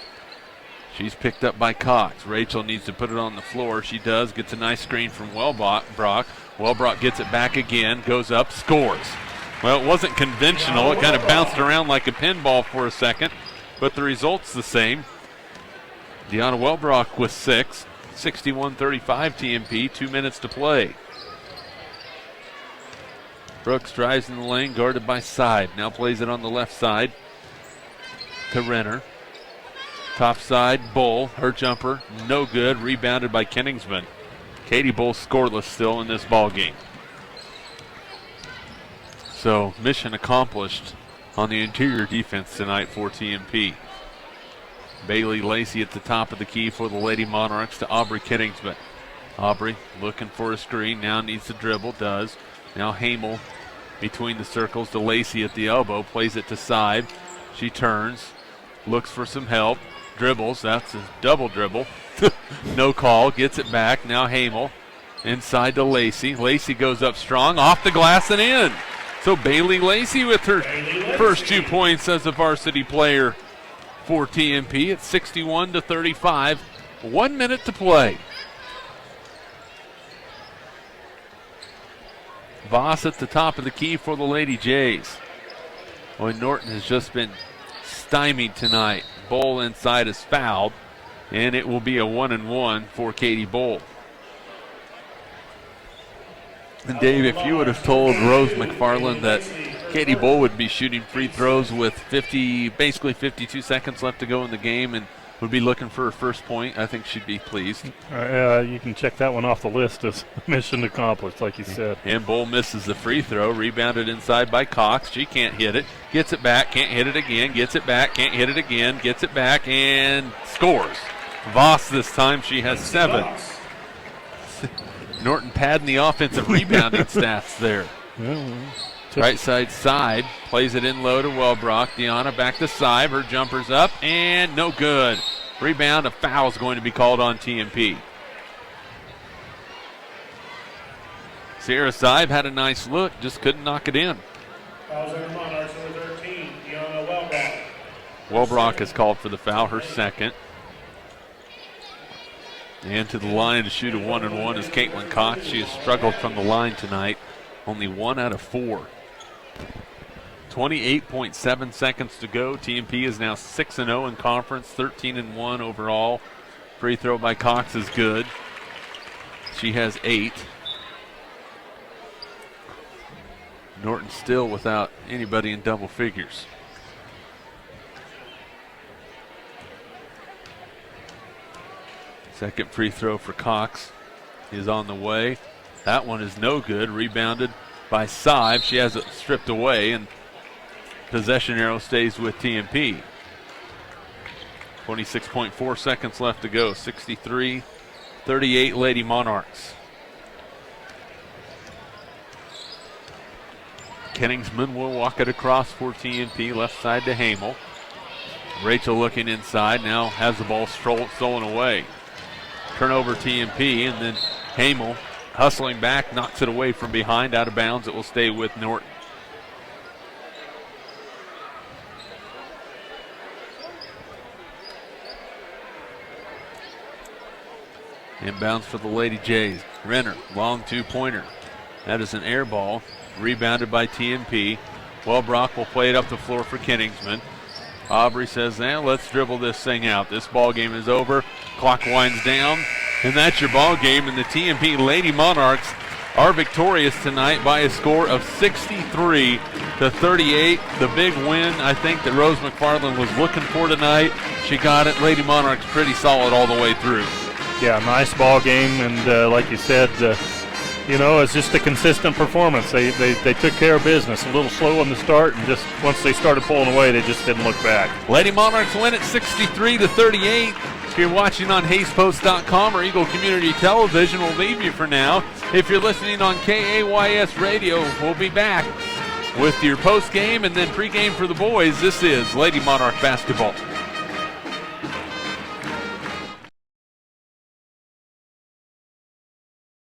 She's picked up by Cox. Rachel needs to put it on the floor. She does. Gets a nice screen from Welbrock. Welbrock gets it back again. Goes up. Scores. Well, it wasn't conventional. It kind of bounced around like a pinball for a second. But the result's the same. Deanna Welbrock with 6. 61-35 TMP. 2 minutes to play. Brooks drives in the lane, guarded by Side. Now plays it on the left side to Renner. Top side, Bull. Her jumper, no good. Rebounded by Kenningsman. Katie Bull scoreless still in this ball game. So mission accomplished on the interior defense tonight for TMP. Bailey Lacey at the top of the key for the Lady Monarchs to Aubrey Kenningsman. Aubrey looking for a screen, now needs to dribble, does. Now Hamel between the circles to Lacey at the elbow, plays it to Side. She turns, looks for some help, dribbles, that's a double dribble. No call, gets it back, now Hamel inside to Lacey. Lacey goes up strong, off the glass and in. So Bailey Lacey with her first 2 points as a varsity player for TMP. It's 61-35, 1 minute to play. Voss at the top of the key for the Lady Jays. Boy, Norton has just been stymied tonight. Bull inside is fouled, and it will be a 1-and-1 for Katie Bull. And Dave, if you would have told Rose McFarland that Katie Bull would be shooting free throws with basically 52 seconds left to go in the game and would be looking for her first point, I think she'd be pleased. You can check that one off the list as mission accomplished, like you said. And Bull misses the free throw, rebounded inside by Cox. She can't hit it, gets it back, can't hit it again, gets it back, can't hit it again, gets it back, and scores. Voss this time, she has 7. Norton padding the offensive rebounding stats there. Right side, plays it in low to Wellbrock. Deanna back to Sive. Her jumper's up and no good. Rebound, a foul is going to be called on TMP. Sierra Sive had a nice look, just couldn't knock it in. Fouls on the Monarchs, number 13, Deanna Wellbrock. Wellbrock is called for the foul, her second. And to the line to shoot a 1-and-1 is Caitlin Cox. She has struggled from the line tonight. Only 1 out of 4. 28.7 seconds to go. TMP is now 6-0 in conference, 13-1 overall. Free throw by Cox is good. She has 8. Norton still without anybody in double figures. Second free throw for Cox is on the way. That one is no good. Rebounded by Sive. She has it stripped away, and possession arrow stays with TMP. 26.4 seconds left to go. 63-38 Lady Monarchs. Kenningsman will walk it across for TMP, left side to Hamel. Rachel looking inside, now has the ball stolen away. Turnover TMP, and then Hamel hustling back, knocks it away from behind, out of bounds. It will stay with Norton. Inbounds for the Lady Jays. Renner, long two-pointer. That is an air ball, rebounded by TMP. Wellbrock will play it up the floor for Kenningsman. Aubrey says, let's dribble this thing out. This ball game is over. Clock winds down, and that's your ball game. And the TMP Lady Monarchs are victorious tonight by a score of 63-38. The big win, I think, that Rose McFarland was looking for tonight. She got it. Lady Monarchs pretty solid all the way through. Yeah, nice ball game, and like you said, it's just a consistent performance. They took care of business. A little slow on the start, and just once they started pulling away, they just didn't look back. Lady Monarchs win at 63-38. If you're watching on HaysPost.com or Eagle Community Television, we'll leave you for now. If you're listening on KAYS Radio, we'll be back with your post game and then pregame for the boys. This is Lady Monarch basketball.